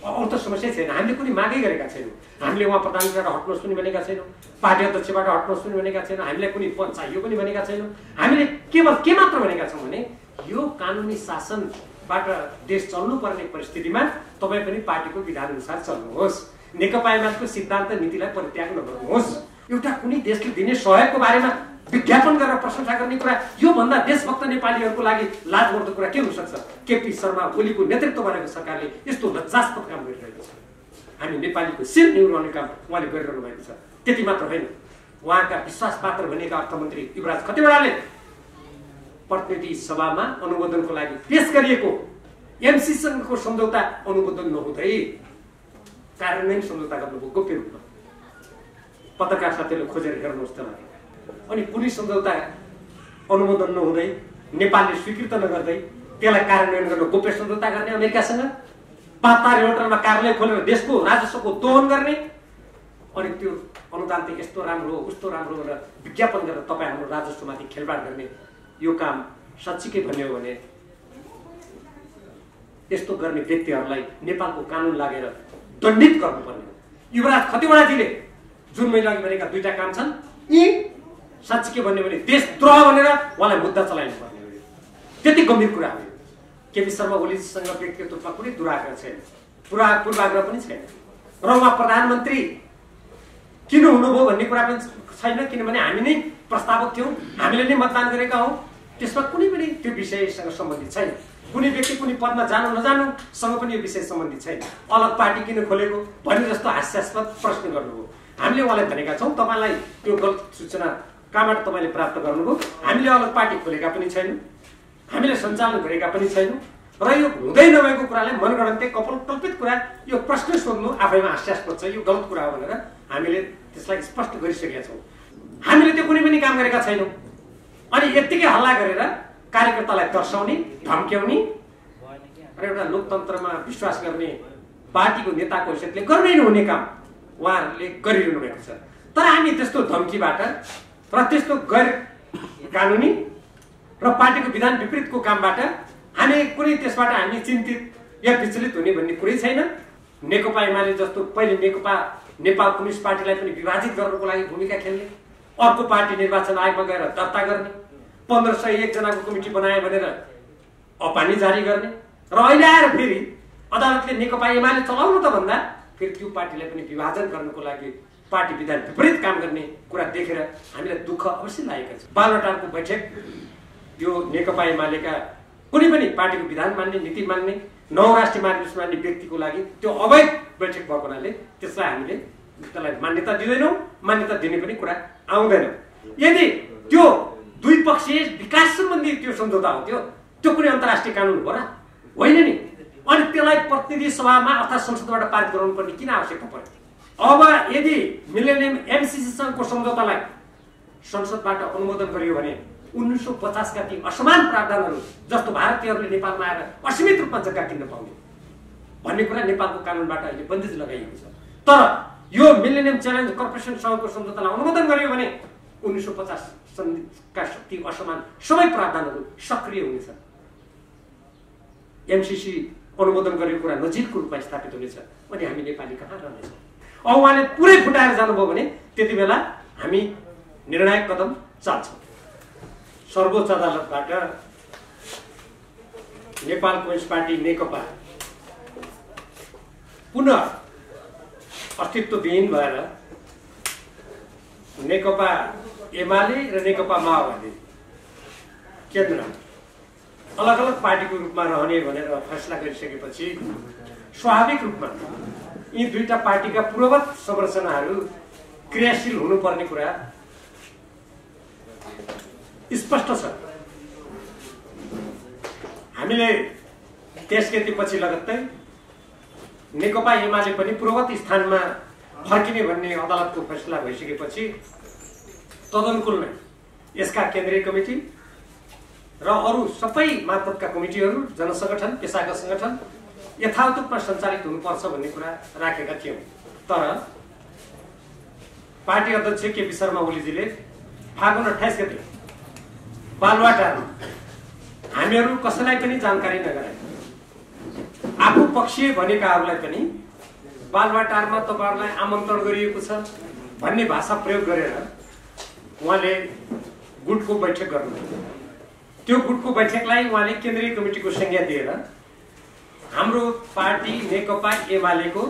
अरू त समस्या छैन। हामीले कुनै मागै गरेका छैनौँ। हामीले उहाँ प्रधानमन्त्रीबाट हट्नुहोस् पनि भनेका छैनौँ, पार्टी अध्यक्षबाट हट्नुहोस् पनि भनेका छैनौँ, हामीलाई कुनै पद चाहियो पनि भनेका छैनौँ। हामीले केवल के मात्र भनेका छौँ भने यो कानुनी शासनबाट देश चल्नुपर्ने परिस्थितिमा तपाईँ पनि पार्टीको विधानअनुसार चल्नुहोस्, नेकपा एमालेको सिद्धान्त नीतिलाई परित्याग नगर्नुहोस्। एउटा कुनै देशले दिने सहयोगको बारेमा विज्ञापन गरेर प्रशंसा गर्ने कुरा, योभन्दा देशभक्त नेपालीहरूको लागि लाजमर्दो कुरा के हुनसक्छ? केपी शर्मा ओलीको नेतृत्व गरेको सरकारले यस्तो लज्जास्पद काम गरिरहेको छ। हामी नेपालीको शिर निहुराउने काम उहाँले गरिरहनु भएको छ। त्यति मात्र होइन, उहाँका विश्वासपात्र बनेका अर्थमन्त्री युवराज खतिवड़ाले प्रतिनिधि सभामा अनुमोदनको लागि पेश गरिएको एमसीसँगको सम्झौता अनुमोदन नहुँदै कार्यान्वयन सम्झौता गर्नुभयो गोप्य रूपमा। पत्रकार साथीहरूले खोजेर हेर्नुहोस् त। अनि कुनै सम्झौता अनुमोदन नहुँदै नेपालले स्वीकृत नगर्दै त्यसलाई कार्यान्वयन गर्न गोप्य सम्झौता गर्ने अमेरिकासँग, 5 तारे होटलमा कार्यालय खोलेर देशको राजस्वको दोहन गर्ने, अनि त्यो अनुदान त यस्तो राम्रो हो उस्तो राम्रो भनेर विज्ञापन गरेर तपाईँ हाम्रो राजस्वमाथि खेलबाड गर्ने यो काम साँच्चीकै भन्ने हो भने यस्तो गर्ने व्यक्तिहरूलाई नेपालको कानुन लागेर दण्डित गर्नुपर्ने हो। युवराज खतिवड़ाजीले जुन मैले अघि भनेका 2टा काम छन्, यी साँच्चीकै भन्ने भने देशद्रोह भनेर उहाँलाई मुद्दा चलाइनु पर्ने हो। त्यति गम्भीर कुरा हो। केपी शर्मा ओलीसँग व्यक्तिगत रूपमा कुनै दुराग्रह छैन, पूर्वाग्रह पनि छैन, र उहाँ प्रधानमन्त्री किन हुनुभयो भन्ने कुरा पनि छैन, किनभने हामी नै प्रस्तावक थियौँ, हामीले नै मतदान गरेका हौँ। त्यसमा कुनै पनि त्यो विषयसँग सम्बन्धित छैन। कुनै व्यक्ति कुनै पदमा जानु नजानुसँग पनि यो विषय सम्बन्धित छैन। अलग पार्टी किन खोलेको भन्ने जस्तो हास्यास्पद प्रश्न गर्नुभयो। हामीले उहाँलाई भनेका छौँ, तपाईँलाई त्यो गलत सूचना कहाँबाट तपाईँले प्राप्त गर्नुभयो? हामीले अलग पार्टी खोलेका पनि छैनौँ, हामीले सञ्चालन गरेका पनि छैनौँ, र यो हुँदै नभएको कुरालाई मनगढन्ते कल्पित कुरा यो प्रश्न सोध्नु आफैमा हास्यास्पद छ, यो गलत कुरा हो भनेर हामीले त्यसलाई स्पष्ट गरिसकेका छौँ। हामीले त्यो कुनै पनि काम गरेका छैनौँ। अनि यत्तिकै हल्ला गरेर कार्यकर्तालाई तर्साउने, धम्क्याउने र एउटा लोकतन्त्रमा विश्वास गर्ने पार्टीको नेताको हैसियतले गर्नै नहुने काम उहाँहरूले गरिरहनु भएको छ। तर हामी त्यस्तो धम्कीबाट र त्यस्तो गैर कानुनी र पार्टीको विधान विपरीतको कामबाट हामी कुनै त्यसबाट हामी चिन्तित या विचलित हुने भन्ने कुरै छैन। नेकपा एमाले जस्तो पहिले नेपाल कम्युनिस्ट पार्टीलाई पनि विभाजित गर्नको लागि भूमिका खेल्ने, अर्को पार्टी निर्वाचन आयोगमा गएर दर्ता गर्ने, 1501 जनाको कमिटी बनाए भनेर अपानी जारी गर्ने, र अहिले आएर फेरि अदालतले नेकपा एमाले चलाउनु त भन्दा फेरि त्यो पार्टीलाई पनि विभाजन गर्नको लागि पार्टी विधान विपरीत काम गर्ने कुरा देखेर हामीलाई दुःख अवश्य लागेको छ। बालुवाटारको बैठक यो नेकपा एमालेका कुनै पनि पार्टीको विधान मान्ने, नीति मान्ने, राष्ट्रिय मार्गदर्शन मान्ने व्यक्तिको लागि त्यो अवैध बैठक भएको हुनाले त्यसलाई मान्यता दिँदैनौँ, मान्यता दिने पनि कुरा आउँदैन। यदि त्यो द्विपक्षीय विकास सम्बन्धी त्यो सम्झौता हो, त्यो कुनै अन्तर्राष्ट्रिय कानुन हो र होइन नि? अनि त्यसलाई प्रतिनिधि सभामा अर्थात् संसदबाट पारित गराउनु पर्ने किन आवश्यकता पर्यो? अब यदि मिलेनियम एमसीसीसँगको सम्झौतालाई संसदबाट अनुमोदन गरियो भने 1950 का ती असमान प्रावधानहरू जस्तो भारतीयहरूले नेपालमा आएर असीमित रूपमा जग्गा किन्न पाउने भन्ने कुरा नेपालको कानुनबाट अहिले बन्देज लगाइएको छ। तर यो मिलेनियम च्यालेन्ज कर्पोरेसन सँगको सम्झौतालाई अनुमोदन गरियो भने 1950 का ती असमान सबै प्रावधानहरू सक्रिय हुनेछ। एमसीसी अनुमोदन गरेको कुरा नजिकको रूपमा स्थापित हुनेछ। अनि हामी नेपाली कहाँ रहनेछौँ? अब उहाँले पुरै फुटाएर जानुभयो भने त्यति बेला हामी निर्णायक कदम चाल्छौँ। सर्वोच्च अदालतबाट नेपाल कम्युनिस्ट पार्टी नेकपा पुनः अस्तित्वविहीन भएर नेकपा एमाले र नेकपा माओवादी केन्द्र अलग अलग पार्टीको रूपमा रहने भनेर फैसला गरिसकेपछि स्वाभाविक रूपमा यी 2टा पार्टीका पूर्ववत संरचनाहरू क्रियाशील हुनुपर्ने कुरा स्पष्ट छ। हामीले त्यसपछि लगत्तै नेकपा एमाले पनि पूर्ववत स्थानमा फर्किने भन्ने अदालतको फैसला भइसकेपछि तदनुकूल नै यसका केन्द्रीय कमिटी र अरू सबै मार्फतका कमिटीहरू, जनसंगठन, पेसागत संगठन यथावत रूपमा सञ्चालित हुनुपर्छ भन्ने कुरा राखेका थियौँ। तर पार्टी अध्यक्ष केपी शर्मा ओलीजीले फागुन 28 गते बालुवाटारमा हामीहरू कसैलाई पनि जानकारी नगराए आफू पक्षीय भनेकाहरूलाई पनि बालुवाटारमा तपाईहरुलाई आमन्त्रण गरिएको छ भन्ने भाषा प्रयोग गरेर उहाँले गुटको बैठक गर्नुभयो। त्यो गुटको बैठकलाई उहाँले केन्द्रीय कमिटीको संज्ञा दिएर हाम्रो पार्टी नेकपा एमालेको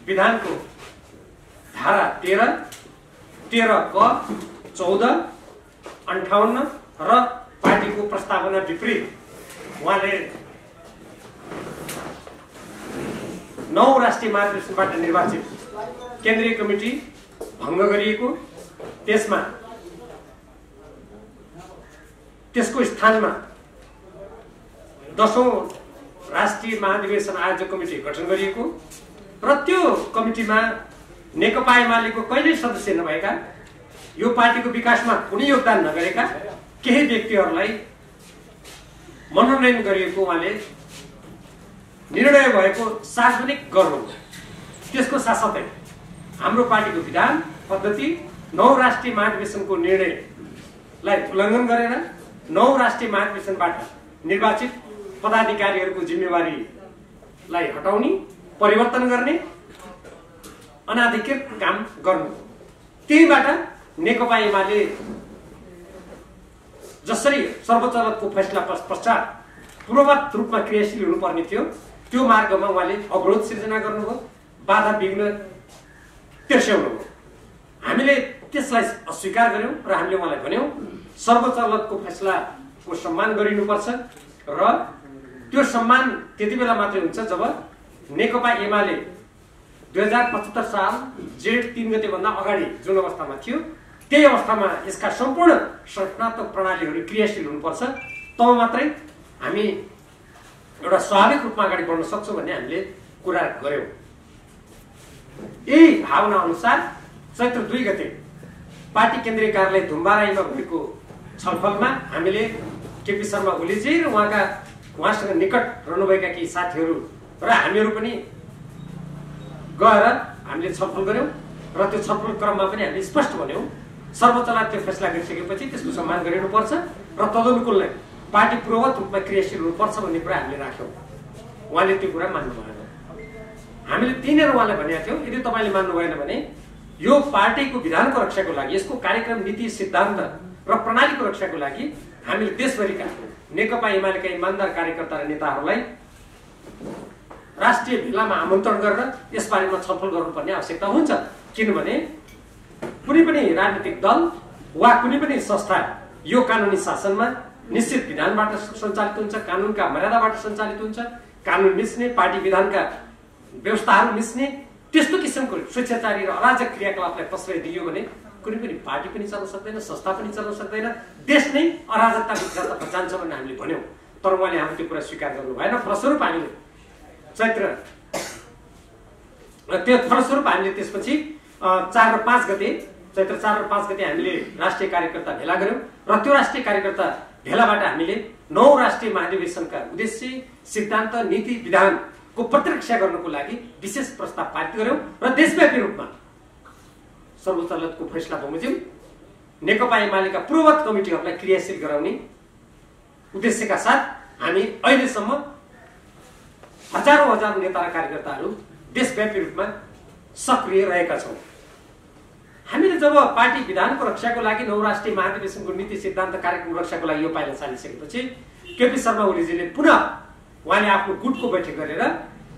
विधानको धारा 13, 13 क, 14, 58 र पार्टीको प्रस्तावना विपरीत उहाँले 9 राष्ट्रिय महाधिवेशनबाट निर्वाचित केन्द्रीय कमिटी भङ्ग गरिएको, त्यसको स्थानमा 10औं राष्ट्रिय महाधिवेशन आयोजक कमिटी गठन गरिएको र त्यो कमिटीमा नेकपा एमालेको कहिल्यै सदस्य नभएका, यो पार्टीको विकासमा कुनै योगदान नगरेका केही व्यक्तिहरूलाई मनोनयन गरिएको उहाँले निर्णय भएको सार्वजनिक गर्नुभयो। त्यसको साथसाथै हाम्रो पार्टीको विधान पद्धति 9 राष्ट्रिय महाधिवेशनको निर्णयलाई उल्लङ्घन गरेर 9 राष्ट्रिय महाधिवेशनबाट निर्वाचित पदाधिकारीहरूको जिम्मेवारीलाई हटाउने, परिवर्तन गर्ने अनाधिकृत काम गर्नु। त्यहीबाट नेकपा एमाले जसरी सर्वोच्च अदालतको फैसला पश्चात पूर्ववत रूपमा क्रियाशील हुनुपर्ने थियो त्यो मार्गमा उहाँले अवरोध सिर्जना गर्नुभयो, बाधा विघ्न तिर्स्याउनुभयो। हामीले त्यसलाई अस्वीकार गर्यौं र हामीले उहाँलाई भन्यौं सर्वोच्च अदालतको फैसलाको सम्मान गरिनुपर्छ र त्यो सम्मान त्यति बेला मात्रै हुन्छ जब नेकपा एमाले 2075 साल जेठ 3 गते भन्दा अगाडि जुन अवस्थामा थियो त्यही अवस्थामा यसका सम्पूर्ण संस्थात्मक प्रणालीहरू क्रियाशील हुनुपर्छ, तब मात्रै हामी एउटा स्वाभाविक रूपमा अगाडि बढ्न सक्छौं भन्ने हामीले कुरा गर्यौं। यही भावना अनुसार चैत्र 2 गते पार्टी केन्द्रीय कार्यालय धुम्बाराईमा भएको छलफलमा हामीले केपी शर्मा ओलीजी र उहाँसँग निकट रहनुभएका केही साथीहरू र हामीहरू पनि गएर हामीले छलफल गर्यौं र त्यो छलफल क्रममा पनि हामीले स्पष्ट भन्यौं सर्वोच्च अदालतले फैसला गरिसकेपछि त्यसको सम्मान गरिनुपर्छ र तदनुकूल नै पार्टी पूर्ववत रूपमा क्रियाशील हुनुपर्छ भन्ने कुरा हामीले राख्यौं। उहाँले त्यो कुरा मान्नु भएन। हामीले तिनीहरू उहाँलाई भनेका थियौं यदि तपाईले मान्नु भएन भने यो पार्टीको विधानको रक्षाको लागि, यसको कार्यक्रम नीति सिद्धान्त र प्रणालीको रक्षाको लागि हामीले देशभरिका नेकपा एमालेका इमानदार कार्यकर्ता र नेताहरूलाई राष्ट्रिय भेलामा आमन्त्रण गरेर यसबारेमा छलफल गर्नुपर्ने आवश्यकता हुन्छ। किनभने कुनै पनि राजनीतिक दल वा कुनै पनि संस्था यो कानुनी शासनमा निश्चित विधानबाट सञ्चालित हुन्छ, कानुनका मर्यादाबाट सञ्चालित हुन्छ, कानुन मिच्ने, पार्टी विधानका व्यवस्थाहरू मिच्ने त्यस्तो किसिमको स्वेच्छाचारी र अराजक क्रियाकलापलाई प्रश्रय दियो भने कुनै पनि पार्टी पनि चल्न सक्दैन, संस्था पनि चल्न सक्दैन, देश नै अराजकताको दिशातर्फ जान्छ भन्ने हामीले भन्यौं। तर उहाँले हाम्रो त्यो कुरा स्वीकार गर्नु भएन। फलस्वरूप हामीले त्यसपछि 4 र 5 गते चैत्र 4 र 5 गते हामीले राष्ट्रिय कार्यकर्ता भेला गर्यौं र त्यो राष्ट्रिय कार्यकर्ता भेलाबाट हामीले 9 राष्ट्रिय महाधिवेशनका उद्देश्य, सिद्धान्त, नीति, विधानको प्रतिरक्षा गर्नको लागि विशेष प्रस्ताव पारित गर्यौं र देशव्यापी रूपमा सर्वोच्च अदालतको फैसला बमोजिम नेकपा एमालेका पूर्ववत कमिटीहरूलाई क्रियाशील गराउने उद्देश्यका साथ हामी अहिलेसम्म हजारौं नेता र कार्यकर्ताहरू देशव्यापी रूपमा सक्रिय रहेका छौं। हामीले जब पार्टी विधानको रक्षाको लागि 9 राष्ट्रिय महाधिवेशनको नीति सिद्धान्त कार्यक्रम रक्षाको लागि यो पाइला चालिसकेपछि केपी शर्मा ओलीजीले पुनः उहाँले आफ्नो गुटको बैठक गरेर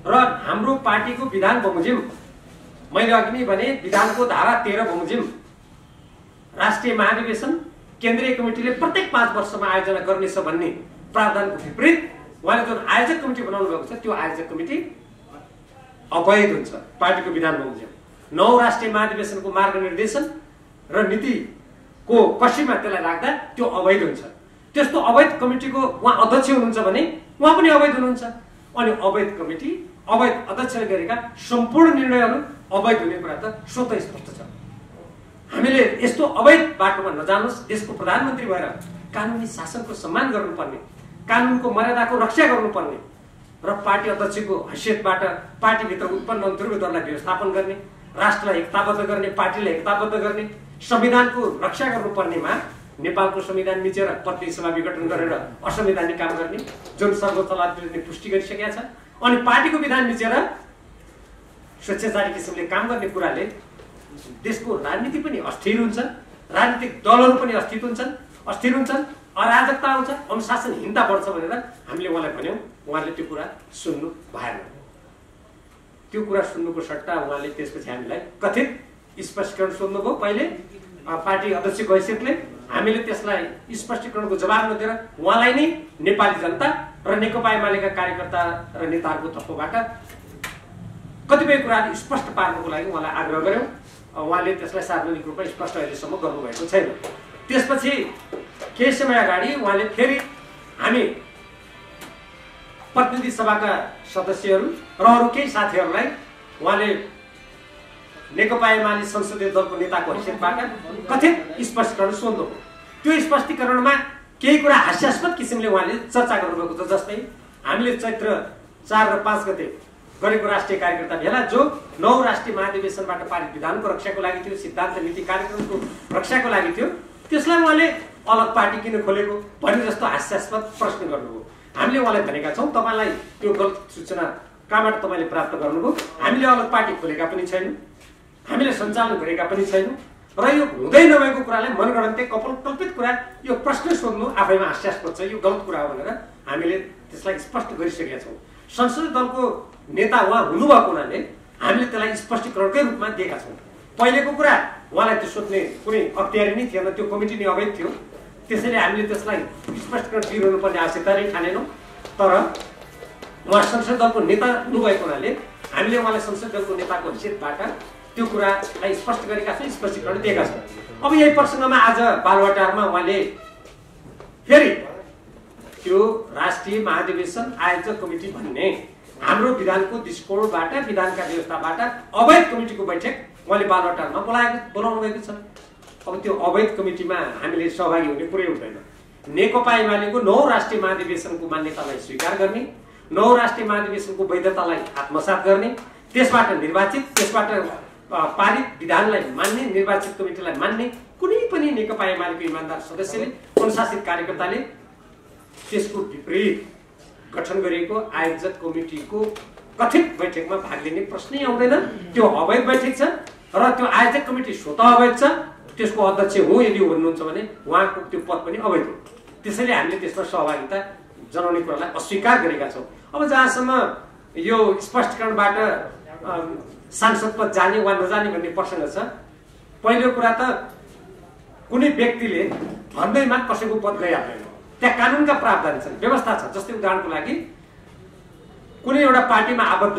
र हाम्रो पार्टीको विधान बमोजिम, मैले अघि नै भने विधानको धारा 13 बमोजिम राष्ट्रिय महाधिवेशन केन्द्रीय कमिटीले प्रत्येक 5 वर्षमा आयोजना गर्नेछ भन्ने प्रावधानको विपरीत उहाँले जुन आयोजक कमिटी बनाउनु भएको छ त्यो आयोजक कमिटी अवैध हुन्छ। पार्टीको विधान बमोजिम 9 राष्ट्रिय महाधिवेशनको मार्गनिर्देशन र नीतिको कसीमा त्यसलाई राख्दा त्यो अवैध हुन्छ। त्यस्तो अवैध कमिटीको उहाँ अध्यक्ष हुनुहुन्छ भने उहाँ पनि अवैध हुनुहुन्छ। अनि अवैध कमिटी, अवैध अध्यक्षले गरेका सम्पूर्ण निर्णयहरू अवैध हुने कुरा त स्वतः स्पष्ट छ। हामीले यस्तो अवैध बाटोमा नजानुस्, देशको प्रधानमन्त्री भएर कानुनी शासनको सम्मान गर्नुपर्ने, कानुनको मर्यादाको रक्षा गर्नुपर्ने र पार्टी अध्यक्षको हैसियतबाट पार्टीभित्र उत्पन्न अन्तर्गत दरलाई व्यवस्थापन गर्ने, राष्ट्रलाई एकताबद्ध गर्ने, पार्टीलाई एकताबद्ध गर्ने, संविधानको रक्षा गर्नुपर्नेमा नेपालको संविधान मिचेर प्रतिनिधि सभा विघटन गरेर असंवैधानिक काम गर्ने जुन सर्वोच्च अदालतले पुष्टि गरिसकेका छ अनि पार्टीको विधान मिचेर स्वेच्छाचारी किसिमले काम गर्ने कुराले देशको राजनीति पनि अस्थिर हुन्छ, राजनीतिक दलहरू पनि अस्थिर हुन्छन्, अराजकता आउँछ, अनुशासनहीनता बढ्छ भनेर हामीले उहाँलाई भन्यौँ। उहाँले त्यो कुरा सुन्नु भएन। त्यो कुरा सुन्नुको सट्टा उहाँले त्यसपछि हामीलाई कथित स्पष्टीकरण सोध्नुभयो। पहिले पार्टी अध्यक्षको हैसियतले हामीले त्यसलाई स्पष्टीकरणको जवाब नदिएर उहाँलाई नै नेपाली जनता र नेकपा एमालेका कार्यकर्ता र नेताहरूको तर्फबाट कतिपय कुराहरू स्पष्ट पार्नको लागि उहाँलाई आग्रह गर्यौँ। उहाँले त्यसलाई सार्वजनिक रूपमा स्पष्ट अहिलेसम्म गर्नुभएको छैन। त्यसपछि केही समय अगाडि उहाँले फेरि हामी प्रतिनिधि सभाका सदस्यहरू र अरू केही साथीहरूलाई उहाँले नेकपा एमाले संसदीय दलको नेताको हैसियतबाट कथित स्पष्टीकरण सोध्नुभयो। त्यो स्पष्टीकरणमा केही कुरा हास्यास्पद किसिमले उहाँले चर्चा गर्नुभएको छ। जस्तै हामीले चैत्र 4 र 5 गते गरेको राष्ट्रिय कार्यकर्ता भेला जो 9 राष्ट्रिय महाधिवेशनबाट पारित विधानको रक्षाको लागि थियो, सिद्धान्त नीति कार्यक्रमको रक्षाको लागि थियो, त्यसलाई उहाँले अलग पार्टी किन खोलेको भन्ने जस्तो हास्यास्पद प्रश्न गर्नुभयो। हामीले उहाँलाई भनेका छौँ तपाईँलाई त्यो गलत सूचना कहाँबाट तपाईँले प्राप्त गर्नुभयो? हामीले अलग पार्टी खोलेका पनि छैनौँ, हामीले सञ्चालन गरेका पनि छैनौँ र यो हुँदै नभएको कुरालाई मनगढन्ते कल्पित कुरा यो प्रश्न सोध्नु आफैमा हास्यास्पद छ, यो गलत कुरा हो भनेर हामीले त्यसलाई स्पष्ट गरिसकेका छौँ। संसदीय दलको नेता उहाँ हुनुभएको हुनाले हामीले त्यसलाई स्पष्टीकरणकै रूपमा दिएका छौँ। पहिलेको कुरा उहाँलाई त्यो सोध्ने कुनै अख्तियारी नै थिएन, त्यो कमिटी नै अवैध थियो, त्यसैले हामीले त्यसलाई स्पष्टीकरण दिइरहनु पर्ने आवश्यकता नै ठानेनौँ। तर उहाँ संसदीय दलको नेता हुनुभएको हुनाले हामीले उहाँलाई संसदीय दलको नेताको हैसियतबाट त्यो कुरालाई स्पष्ट गरेका छौँ, स्पष्टीकरण दिएका छौँ। अब यही प्रसङ्गमा आज बालुवाटारमा उहाँले फेरि त्यो राष्ट्रिय महाधिवेशन आयोजक कमिटी भन्ने हाम्रो विधानको दृष्टिकोणबाट, विधानका व्यवस्थाबाट अवैध कमिटीको बैठक उहाँले बालुवाटारमा बोलाउनु भएको छ। अब त्यो अवैध कमिटीमा हामीले सहभागी हुने कुरै हुँदैन। नेकपा एमालेको 9 राष्ट्रिय महाधिवेशनको मान्यतालाई स्वीकार गर्ने, 9 राष्ट्रिय महाधिवेशनको वैधतालाई आत्मसात गर्ने, त्यसबाट निर्वाचित, त्यसबाट पारित विधानलाई मान्ने, निर्वाचित कमिटीलाई मान्ने कुनै पनि नेकपा एमालेको इमानदार सदस्यले, अनुशासित कार्यकर्ताले त्यसको विपरीत गठन गरिएको आयोजक कमिटीको कथित बैठकमा भाग लिने प्रश्नै आउँदैन। त्यो अवैध बैठक छ र त्यो आयोजक कमिटी स्वतः अवैध छ। त्यसको अध्यक्ष हो यदि हुनुहुन्छ भने उहाँको त्यो पद पनि अवैध हो। त्यसैले हामीले त्यसमा सहभागिता जनाउने कुरालाई अस्वीकार गरेका छौँ। अब जहाँसम्म यो स्पष्टीकरणबाट सांसद पद जाने वा नजाने भन्ने प्रसङ्ग छ, पहिलो कुरा त कुनै व्यक्तिले भन्दैमा कसैको पद गइहाल्दैन। त्यहाँ कानुनका प्रावधान छन्, व्यवस्था छ। जस्तै उदाहरणको लागि कुनै एउटा पार्टीमा आबद्ध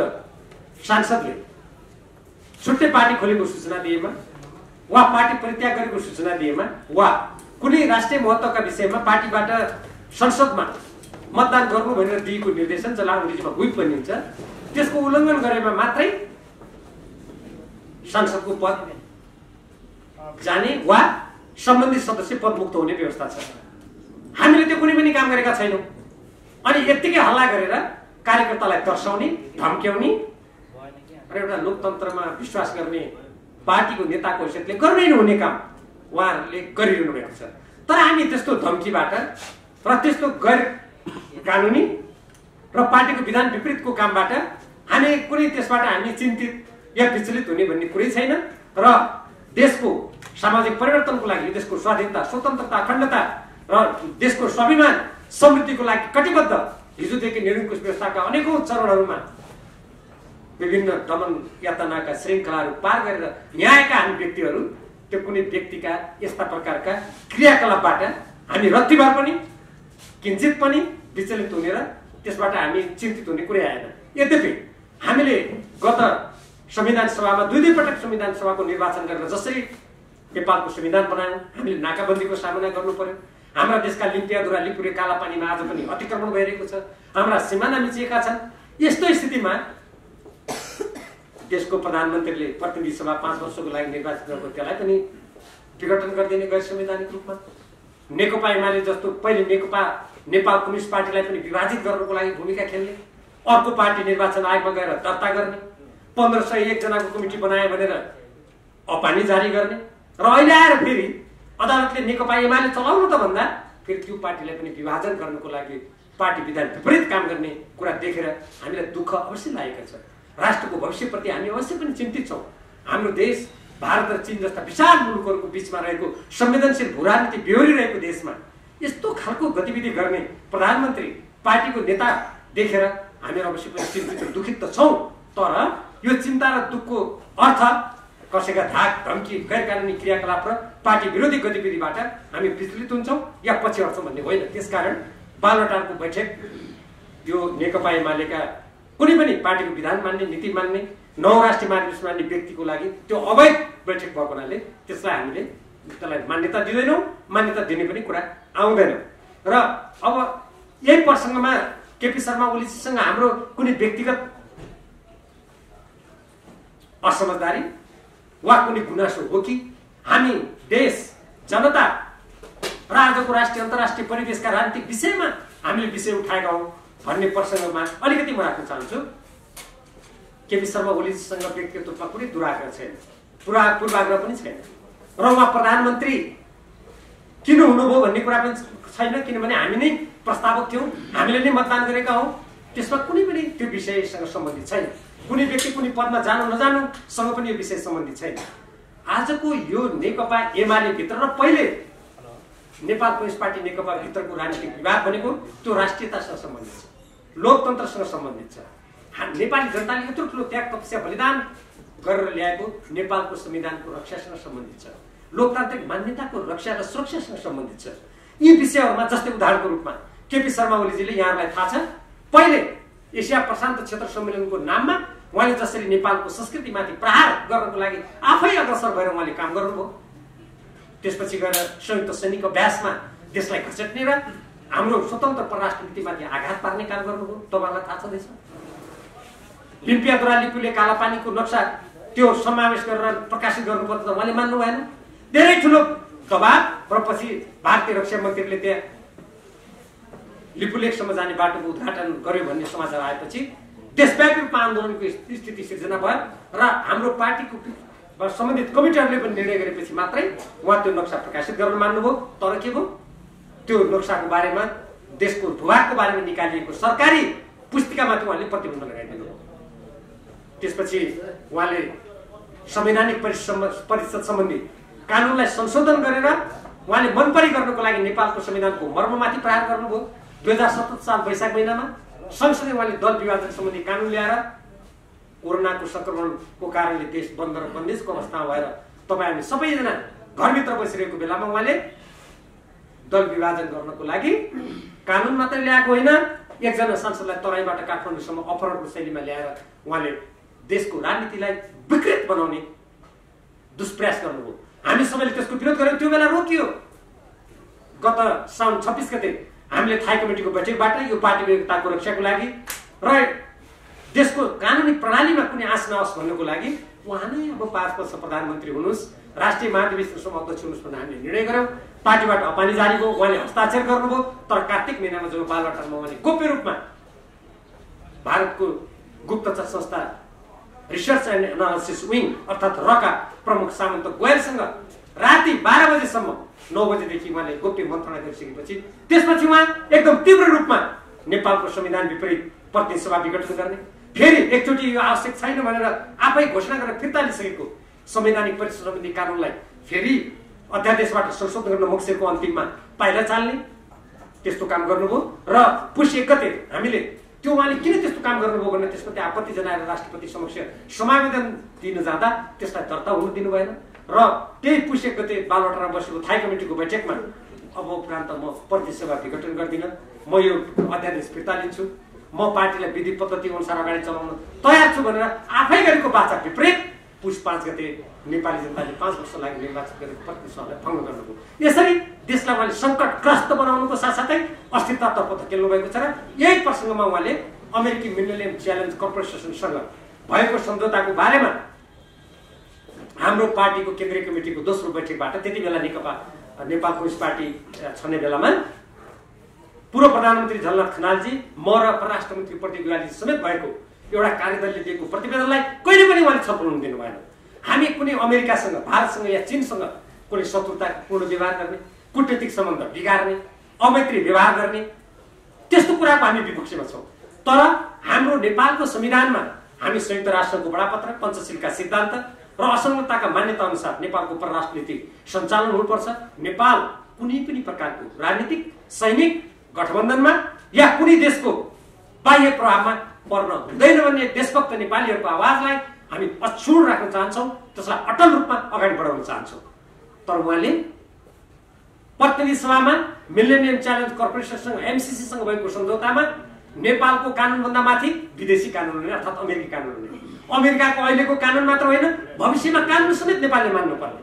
सांसदले छुट्टै पार्टी खोलेको सूचना दिएमा वा पार्टी परित्याग गरेको सूचना दिएमा वा कुनै राष्ट्रिय महत्त्वका विषयमा पार्टीबाट संसदमा मतदान गर्नु भनेर दिएको निर्देशन, जसलाई अङ्ग्रेजीमा व्हिप भनिन्छ, त्यसको उल्लङ्घन गरेमा मात्रै सांसदको पद जाने वा सम्बन्धित सदस्य पदमुक्त हुने व्यवस्था छ। हामीले त्यो कुनै पनि काम गरेका छैनौँ। अनि यत्तिकै हल्ला गरेर कार्यकर्तालाई तर्साउने, धम्क्याउने र एउटा लोकतन्त्रमा विश्वास गर्ने पार्टीको नेताको हैसियतले गर्नै नहुने काम उहाँहरूले गरिरहनु भएको छ। तर हामी त्यस्तो धम्कीबाट र त्यस्तो गैर कानुनी र पार्टीको विधान विपरीतको कामबाट हामी कुनै त्यसबाट हामी चिन्तित या विचलित हुने भन्ने कुरै छैन र देशको सामाजिक परिवर्तनको लागि, देशको स्वाधीनता, स्वतन्त्रता, अखण्डता र देशको स्वाभिमान समृद्धिको लागि कटिबद्ध हिजोदेखि निरङ्कुश व्यवस्थाका अनेकौं चरणहरूमा विभिन्न दमन यातनाका श्रृङ्खलाहरू पार गरेर न्यायका हामी व्यक्तिहरू त्यो कुनै व्यक्तिका यस्ता प्रकारका क्रियाकलापबाट हामी रत्तिभर पनि किञ्चित पनि विचलित हुने र त्यसबाट हामी चिन्तित हुने कुरै आएन। यद्यपि हामीले गत संविधान सभामा दुई पटक संविधान सभाको निर्वाचन गरेर जसरी नेपालको संविधान बनायौँ, हामीले नाकाबन्दीको सामना गर्नु पर्यो। हाम्रा देशका लिम्पियाधुरा, लिपुरे, कालापानीमा आज पनि अतिक्रमण भइरहेको छ, हाम्रा सिमाना मिचिएका छन्। यस्तो स्थितिमा देशको प्रधानमन्त्रीले प्रतिनिधि सभा 5 वर्षको लागि निर्वाचित गरेको त्यसलाई पनि विघटन गरिदिने गैर संवैधानिक रूपमा नेकपा एमाले जस्तो पहिले नेपाल कम्युनिस्ट पार्टीलाई पनि विभाजित गर्नको लागि भूमिका खेल्ने, अर्को पार्टी निर्वाचन आयोगमा गएर दर्ता गर्ने, 1501 जनाको कमिटी बनाए भनेर अपानी जारी गर्ने र अहिले आएर फेरि अदालतले नेकपा एमाले चलाउनु त भन्दा फेरि त्यो पार्टीलाई पनि विभाजन गर्नको लागि पार्टी विधान विपरीत काम गर्ने कुरा देखेर हामीलाई दुःख अवश्य लागेको छ। राष्ट्रको भविष्यप्रति हामी अवश्य पनि चिन्तित छौँ। हाम्रो देश भारत र चीन जस्ता विशाल मुलुकहरूको बिचमा रहेको संवेदनशील भूराजनीति बेहोरिरहेको देशमा यस्तो खालको गतिविधि गर्ने प्रधानमन्त्री पार्टीको नेता देखेर हामीहरू अवश्य पनि चिन्तित र दुखित त छौँ। तर यो चिन्ता र दुःखको अर्थ कसैका धाक धम्की गैर कानुनी क्रियाकलाप र पार्टी विरोधी गतिविधिबाट हामी विचलित हुन्छौँ या पछि हट्छौँ भन्ने होइन। त्यसकारण बालुवाटारको बैठक यो नेकपा एमालेका कुनै पनि पार्टीको विधान मान्ने नीति मान्ने राष्ट्रिय महाधिवेशन मान्ने व्यक्तिको लागि त्यो अवैध बैठक भएको हुनाले त्यसलाई हामीले त्यसलाई मान्यता दिँदैनौँ, मान्यता दिने पनि कुरा आउँदैन। र अब यही प्रसङ्गमा केपी शर्मा ओलीजीसँग हाम्रो कुनै व्यक्तिगत असमझदारी वा कुनै गुनासो हो कि हामी देश जनता र आजको राष्ट्रिय अन्तर्राष्ट्रिय परिवेशका राजनीतिक विषयमा हामीले विषय उठाएका हौँ भन्ने प्रसङ्गमा अलिकति म राख्न चाहन्छु। केपी शर्मा ओलीजीसँग व्यक्तिगत रूपमा कुनै दुराग्रह छैन, पूर्वाग्रह पनि छैन र उहाँ प्रधानमन्त्री किन हुनुभयो भन्ने कुरा पनि छैन, किनभने हामी नै प्रस्तावक थियौँ, हामीले नै मतदान गरेका हौँ। त्यसमा कुनै पनि त्यो विषयसँग सम्बन्धित छैन। कुनै व्यक्ति कुनै पदमा जानु नजानुसँग पनि यो विषय सम्बन्धित छैन। आजको यो नेकपा एमाले भित्र र पहिले नेपाल कम्युनिस्ट पार्टी नेकपा भित्रको राजनीतिक विवाद भनेको त्यो राष्ट्रियतासँग सम्बन्धित छ, लोकतन्त्रसँग सम्बन्धित छ। नेपाली जनताले यत्रो ठुलो त्याग तपस्या बलिदान गरेर ल्याएको नेपालको संविधानको रक्षासँग सम्बन्धित छ, लोकतान्त्रिक मान्यताको रक्षा र सुरक्षासँग सम्बन्धित छ। यी विषयहरूमा जस्तै उदाहरणको रूपमा केपी शर्मा ओलीजीले यहाँहरूलाई थाहा छ पहिले एसिया प्रशान्त क्षेत्र सम्मेलनको नाममा उहाँले जसरी नेपालको संस्कृतिमाथि प्रहार गर्नको लागि आफै अग्रसर भएर उहाँले काम गर्नुभयो। त्यसपछि गएर संयुक्त सैनिक अभ्यासमा देशलाई घचट्ने र हाम्रो स्वतन्त्र परराष्ट्र नीतिमाथि आघात पार्ने काम गर्नुभयो। तपाईँलाई थाहा छँदैछ लिम्पियाद्वारा लिपुले कालापानीको नक्सा त्यो समावेश गरेर प्रकाशित गर्नुपर्छ त उहाँले मान्नु भएन। धेरै ठुलो दबाब र पछि भारतीय रक्षा मन्त्रीले त्यहाँ लिपुलेखसम्म जाने बाटोको उद्घाटन गर्यो भन्ने समाचार आएपछि देशव्यापी रूपमा आन्दोलनको स्थिति सिर्जना भयो र हाम्रो पार्टीको सम्बन्धित कमिटीहरूले पनि निर्णय गरेपछि मात्रै उहाँ त्यो नक्सा प्रकाशित गर्न मान्नुभयो। तर के भयो, त्यो नक्साको बारेमा देशको भूभागको बारेमा निकालिएको सरकारी पुस्तिकामाथि उहाँले प्रतिबन्ध लगाइदिनु भयो। त्यसपछि उहाँले संवैधानिक परिषद सम्बन्धी कानुनलाई संशोधन गरेर उहाँले मनपरी गर्नको लागि नेपालको संविधानको मर्ममाथि प्रहार गर्नुभयो। 2017 साल वैशाख महिनामा संसदले उहाँले दल विभाजन सम्बन्धी कानुन ल्याएर कोरोनाको संक्रमणको कारणले देश बन्द र बन्देजको अवस्थामा भएर तपाईँ हामी सबैजना घरभित्र बसिरहेको बेलामा उहाँले दल विभाजन गर्नको लागि कानुन मात्रै ल्याएको होइन, एकजना सांसदलाई तराईबाट काठमाडौँसम्म अपहरणको शैलीमा ल्याएर उहाँले देशको राजनीतिलाई विकृत बनाउने दुष्प्रयास गर्नुभयो। हामी सबैले त्यसको विरोध गर्यौँ। त्यो बेला रोकियो। गत साउन 26 गते हामीले थाई कमिटीको बैठकबाट यो पार्टी एकताको रक्षाको लागि र देशको कानुनी प्रणालीमा कुनै आश नहोस् भन्नको लागि उहाँ नै अब 5 वर्ष प्रधानमन्त्री हुनुहोस्, राष्ट्रिय महाधिवेशनसम्म अध्यक्ष हुनुहोस् भनेर हामीले निर्णय गर्यौँ। पार्टीबाट अपानी जारी भयो, उहाँले हस्ताक्षर गर्नुभयो। तर कार्तिक महिनामा जब बालुवाटारमा उहाँले गोप्य रूपमा भारतको गुप्तचर संस्था रिसर्च एन्ड एनालिसिस विङ अर्थात् रका प्रमुख सामन्त गोयलसँग राति 12 बजेसम्म 9 बजेदेखि उहाँले गोप्य मन्त्रणा गरिसकेपछि त्यसपछि उहाँ एकदम तीव्र रूपमा नेपालको संविधान विपरीत प्रतिनिधि सभा विघटन गर्ने, फेरि एकचोटि यो आवश्यक छैन भनेर आफै घोषणा गरेर फिर्ता लिइसकेको संवैधानिक परिषद सम्बन्धी कानुनलाई फेरि अध्यादेशबाट संशोधन गर्न मक्सिरको अन्तिममा पाइला चाल्ने त्यस्तो काम गर्नुभयो। र पुष 1 गते हामीले त्यो उहाँले किन त्यस्तो काम गर्नुभयो भनेर त्यसप्रति आपत्ति जनाएर राष्ट्रपति समक्ष समावेदन दिन जाँदा त्यसलाई दर्ता हुन दिनु भएन र त्यही पुष 1 गते बालुवाटारमा बसेको थाई कमिटीको बैठकमा अब उपरान्त म प्रतिनिधि सभा विघटन गर्दिनँ, म यो अध्यादेश फिर्ता लिन्छु, म पार्टीलाई विधि पद्धति अनुसार अगाडि चलाउन तयार छु भनेर आफै गरेको वाचा विपरीत पुष 5 गते नेपाली जनताले 5 वर्ष लागि निर्वाचित गरेको प्रतिनिधि सभालाई भङ्ग गर्नुभयो। यसरी देशलाई उहाँले सङ्कटग्रस्त बनाउनुको साथसाथै अस्थिरतातर्फ धकेल्नु भएको छ र यही प्रसङ्गमा उहाँले अमेरिकी मिलेनियम च्यालेन्ज कर्पोरेसनसँग भएको सम्झौताको बारेमा हाम्रो पार्टीको केन्द्रीय कमिटीको दोस्रो बैठकबाट त्यति बेला नेपाल कम्युनिस्ट पार्टी छने बेलामा पूर्व प्रधानमन्त्री झलनाथ खनालजी, म र परराष्ट्र मन्त्री प्रदीप ग्यावाली समेत भएको एउटा कार्यदलले दिएको प्रतिवेदनलाई कहिले पनि उहाँले छलफल हुन दिनु भएन। हामी कुनै अमेरिकासँग, भारतसँग या चीनसँग कुनै शत्रुतापूर्ण व्यवहार गर्ने, कूटनीतिक सम्बन्ध बिगार्ने, अमैत्री व्यवहार गर्ने त्यस्तो कुराको हामी विपक्षमा छौँ। तर हाम्रो नेपालको संविधानमा हामी संयुक्त राष्ट्रको बडापत्र, पञ्चशीलका सिद्धान्त र असंलग्नताका मान्यता अनुसार नेपालको परराष्ट्र नीति सञ्चालन हुनुपर्छ। नेपाल कुनै पनि प्रकारको राजनीतिक, सैनिक गठबन्धनमा या कुनै देशको बाह्य प्रभावमा पर्न हुँदैन भन्ने देशभक्त नेपालीहरूको आवाजलाई हामी अक्षुण्ण राख्न चाहन्छौँ, त्यसलाई अटल रूपमा अगाडि बढाउन चाहन्छौँ। तर उहाँले प्रतिनिधि सभामा मिलेनियम च्यालेन्ज कर्पोरेसनसँग एमसीसीसँग भएको सम्झौतामा नेपालको कानुनभन्दा माथि विदेशी कानुन हुने अर्थात् अमेरिकी कानुन हुने, अमेरिकाको अहिलेको कानुन मात्र होइन भविष्यमा कानुन समेत नेपालले मान्नुपर्ने,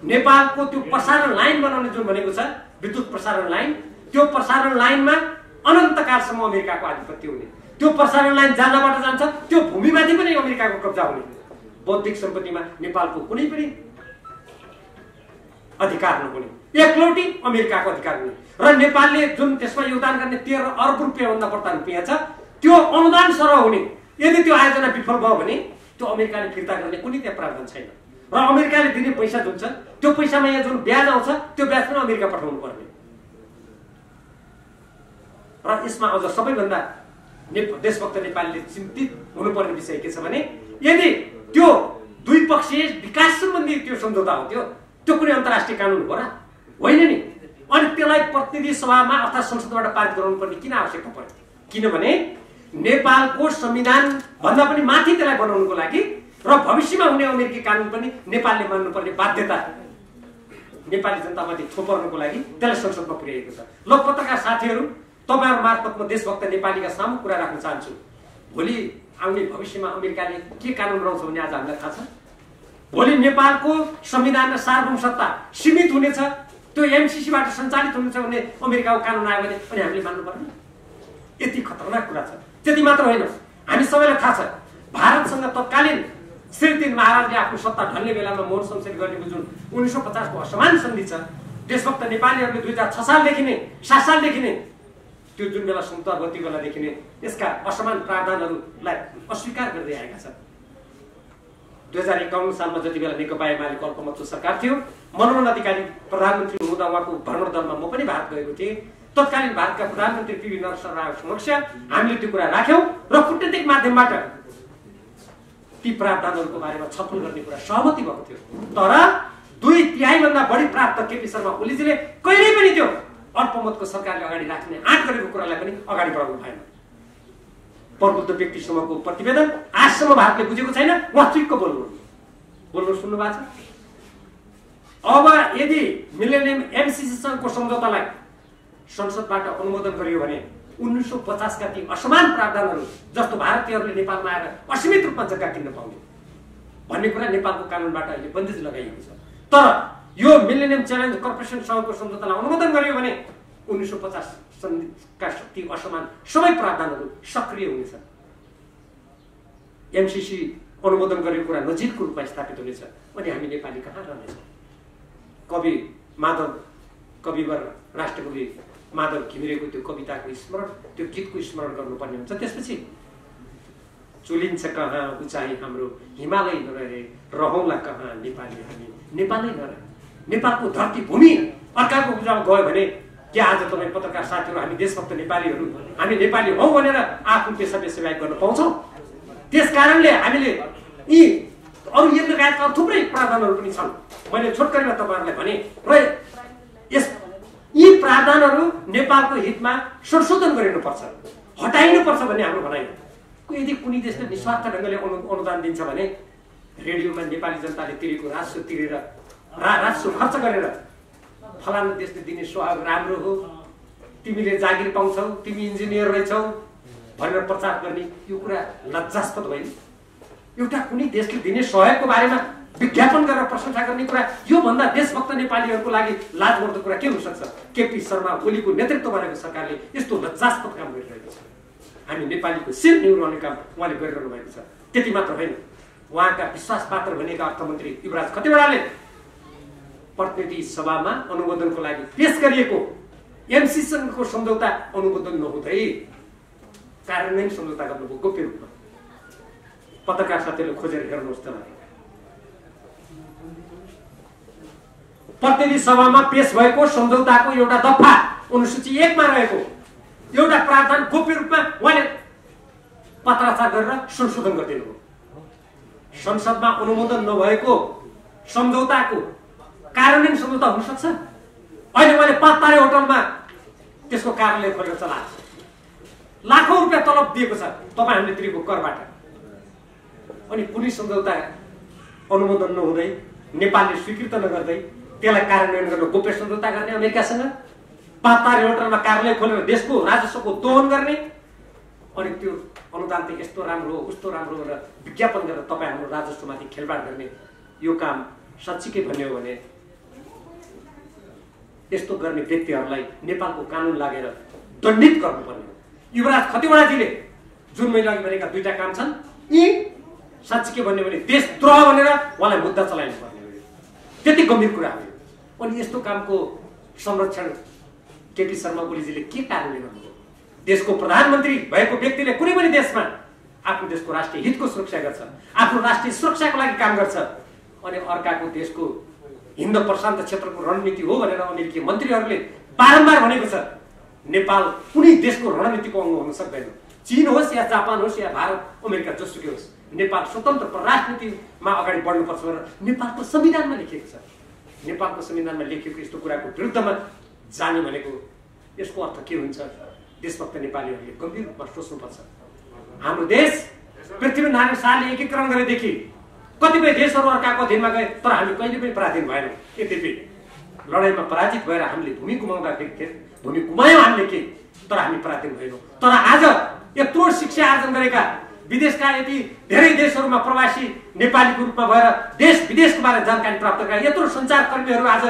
नेपालको त्यो प्रसारण लाइन बनाउने जुन भनेको छ विद्युत प्रसारण लाइन, त्यो प्रसारण लाइनमा अनन्तकालसम्म अमेरिकाको आधिपत्य हुने, त्यो प्रसारण लाइन जहाँबाट जान्छ त्यो भूमिमाथि पनि अमेरिकाको कब्जा हुने, बौद्धिक सम्पत्तिमा नेपालको कुनै पनि अधिकार नहुने, एकलौटी अमेरिकाको अधिकार हुने र नेपालले जुन त्यसमा योगदान गर्ने 13 अर्ब रुपियाँभन्दा बढ्ता रुपियाँ छ त्यो अनुदान सरह हुने। यदि त्यो आयोजना विफल भयो भने त्यो अमेरिकाले फिर्ता गर्ने कुनै त्यहाँ प्रावधान छैन र अमेरिकाले दिने पैसा जुन छ त्यो पैसामा यहाँ जुन ब्याज आउँछ त्यो ब्याज पनि अमेरिका पठाउनु पर्ने। र यसमा अझ सबैभन्दा देशभक्त नेपालीले चिन्तित हुनुपर्ने विषय के छ भने यदि त्यो द्विपक्षीय विकास सम्बन्धी त्यो सम्झौता हो त्यो कुनै अन्तर्राष्ट्रिय कानुन हो र होइन नि, अनि त्यसलाई प्रतिनिधि सभामा अर्थात् संसदबाट पारित गराउनु पर्ने किन आवश्यकता पर्यो? किनभने नेपालको संविधान भन्दा पनि माथि त्यसलाई बनाउनुको लागि र भविष्यमा हुने अमेरिकी कानुन पनि नेपालले मान्नुपर्ने बाध्यता नेपाली जनतामाथि थोपर्नुको लागि त्यसलाई संसदमा पुर्याइएको छ। ल पत्रकार साथीहरू, तपाईहरु मार्फत म देशभक्त नेपालीका सामु कुरा राख्न चाहन्छु। भोलि आउने भविष्यमा अमेरिकाले के कानुन बनाउँछ भन्ने आज हामीलाई थाहा छ। भोलि नेपालको संविधान र सार्वभौम सत्ता सीमित हुनेछ, त्यो एमसीसीबाट सञ्चालित हुनेछ भने अमेरिकाको कानुन आयो भने पनि हामीले मान्नु पर्ने। यति खतरनाक कुरा छ। त्यति मात्र होइन, हामी सबैलाई थाहा छ भारतसँग तत्कालीन श्री 3 महाराजले आफ्नो सत्ता ढल्ने बेलामा मोहन शमशेरले गरेको जुन 1950 को असमान सन्धि छ, देशभक्त नेपालीहरूले 2006 सालदेखि नै 7 सालदेखि नै त्यो जुन बेला समतावती बेलादेखि नै यसका असमान प्रावधानहरूलाई अस्वीकार गर्दै आएका छन्। 2051 सालमा जति बेला नेकपा एमालेको अल्पमतको सरकार थियो, मनोहर अधिकारी प्रधानमन्त्री हुँदा उहाँको भ्रमण दलमा म पनि भारत गएको थिएँ। तत्कालीन भारतका प्रधानमन्त्री पीवी नरसिंह राव समक्ष हामीले त्यो कुरा राख्यौं र कूटनीतिक माध्यमबाट ती प्रावधानहरूको बारेमा छलफल गर्ने कुरा सहमति भएको थियो। तर 2/3 भन्दा बढी प्राप्त केपी शर्मा ओलीजीले कहिल्यै पनि त्यो अल्पमतको सरकारले अगाडि राख्ने आँट गरेको कुरालाई पनि अगाडि बढाउनु भएन। प्रबुद्ध व्यक्ति समूहको प्रतिवेदन आजसम्म भारतले बुझेको छैन। उहाँ चुक्क बोल्नु सुन्नु भएको छ। अब यदि मिलेनियम एमसीसीसँगको सम्झौतालाई संसदबाट अनुमोदन गरियो भने 1950 का ती असमान प्रावधानहरू जस्तो भारतीयहरूले नेपालमा आएर असीमित रूपमा जग्गा किन्न पाउने भन्ने कुरा नेपालको कानुनबाट अहिले बन्देज लगाइएको छ। तर यो मिलेनियम च्यालेन्ज कर्पोरेसनसँगको सम्झौतालाई अनुमोदन गरियो भने 1950 का ती असमान सबै प्रावधानहरू सक्रिय हुनेछ। एमसीसी अनुमोदन गरेको कुरा नजिकको रूपमा स्थापित हुनेछ। अनि हामी नेपाली कहाँ रहनेछौँ? कवि माधव कविवर राष्ट्रकवि माधव घिमिरेको त्यो कविताको स्मरण, त्यो गीतको स्मरण गर्नुपर्ने हुन्छ। त्यसपछि चुलिन्छ कहाँ उचाइ हाम्रो हिमालय नरहे, रहौँला कहाँ नेपाली हामी नेपालै नरहे। नेपालको धरती भूमि अर्काको पूजामा गयो भने के आज तपाईँ पत्रकार साथीहरू, हामी देशभक्त नेपालीहरू हामी नेपाली हौँ भनेर आफ्नो पेसा व्यवसाय गर्न पाउँछौँ? त्यस कारणले हामीले यी अरू यी लगायतका थुप्रै प्रावधानहरू पनि छन्। मैले छोटकरीमा तपाईँहरूलाई भने र यी प्रावधानहरू नेपालको हितमा संशोधन गरिनुपर्छ, हटाइनुपर्छ भन्ने हाम्रो भनाइ हो। यदि कुनै देशले निस्वार्थ ढङ्गले अनुदान दिन्छ भने रेडियोमा नेपाली जनताले तिरेको राजस्व तिरेर राजस्व खर्च गरेर फलानु देशले दिने सहयोग राम्रो हो, तिमीले जागिर पाउँछौ, तिमी इन्जिनियर रहेछौ भनेर प्रचार गर्ने यो कुरा लज्जास्पद होइन। एउटा कुनै देशले दिने सहयोगको बारेमा विज्ञापन गरेर प्रशंसा गर्ने कुरा यो भन्दा देशभक्त नेपालीहरूको लागि लाजमर्दो कुरा के हुन सक्छ? केपी शर्मा ओलीको नेतृत्व गरेको सरकारले यस्तो लज्जास्पद काम गरिरहेको छ। हामी नेपालीको शिर निहुराउने काम उहाँले गरिरहनु भएको छ। त्यति मात्र होइन, उहाँका विश्वासपात्र भनेका अर्थमन्त्री युवराज खतिवड़ाले प्रतिनिधि सभामा अनुमोदनको लागि पेश गरिएको एमसीसीसँगको सम्झौता अनुमोदन नहुँदै कार्यान्वयन सम्झौता गर्नुभयो गोप्य रूपमा। पत्रकार साथीहरूले खोजेर हेर्नुहोस् त। प्रतिनिधि सभामा पेश भएको सम्झौताको एउटा दफा अनुसूची 1 मा रहेको एउटा प्रावधान गोप्य रूपमा उहाँले पत्राचार गरेर संशोधन गरिदिनु हो। संसदमा अनुमोदन नभएको सम्झौताको कार्यान्वयन सम्झौता हुन सक्छ। अहिले उहाँले 5 तारे होटलमा त्यसको कार्यालय खोलेर चलाएको छ, लाखौं रुपियाँ तलब दिएको छ तपाईँ हामीले तिरेको करबाट। अनि कुनै सम्झौता अनुमोदन नहुँदै नेपालले स्वीकृत नगर्दै त्यसलाई कार्यान्वयन गर्न गोप्य सम्झौता गर्ने अमेरिकासँग, 5 तारे होटलमा कार्यालय खोलेर देशको राजस्वको दोहन गर्ने, अनि त्यो अनुदान त यस्तो राम्रो हो उस्तो राम्रो भनेर विज्ञापन गरेर तपाईँ हाम्रो राजस्वमाथि खेलबाड गर्ने यो काम साँच्चीकै भन्ने हो भने यस्तो गर्ने व्यक्तिहरूलाई नेपालको कानुन लागेर दण्डित गर्नुपर्ने हो। युवराज खतिवडाजीले जुन मैले अघि भनेका 2टा काम छन्, यी साँच्चीकै भन्ने भने देशद्रोह भनेर उहाँलाई मुद्दा चलाइनु पर्ने हो। त्यति गम्भीर कुरा हो। अनि यस्तो कामको संरक्षण केपी शर्मा ओलीजीले के कारणले गर्नुभयो? देशको प्रधानमन्त्री भएको व्यक्तिले कुनै पनि देशमा आफ्नो देशको राष्ट्रिय हितको सुरक्षा गर्छ, आफ्नो राष्ट्रिय सुरक्षाको लागि काम गर्छ, अनि अर्काको देशको हिन्द प्रशान्त क्षेत्रको रणनीति हो भनेर अमेरिकी मन्त्रीहरूले बारम्बार भनेको छ। नेपाल कुनै देशको रणनीतिको अंग हुन सक्दैन। चीन होस् या जापान होस् या भारत अमेरिका जोसुकै होस्, नेपाल स्वतन्त्र राजनीतिमा अगाडि बढ्नुपर्छ भनेर नेपालको संविधानमा लेखिएको छ। नेपालको संविधानमा लेखिएको यस्तो कुराको विरुद्धमा जाने भनेको यसको अर्थ के हुन्छ? देशभक्त नेपालीहरूले गम्भीर रूपमा सोच्नुपर्छ। हाम्रो देश पृथ्वीनारायण शाहले एकीकरण गरेदेखि कतिपय देशहरू अर्काको अधीनमा गए, तर हामी कहिले पनि पराधीन भएनौँ। यद्यपि लडाइँमा पराजित भएर हामीले भूमि गुमाउँदाखेरि भूमि गुमायौँ हामीले के, तर हामी पराधीन भएनौँ। तर आज यत्रो शिक्षा आर्जन गरेका विदेशका यति धेरै देशहरूमा प्रवासी नेपालीको रूपमा भएर देश विदेशको बारेमा जानकारी प्राप्त गरेका यत्रो सञ्चारकर्मीहरू आज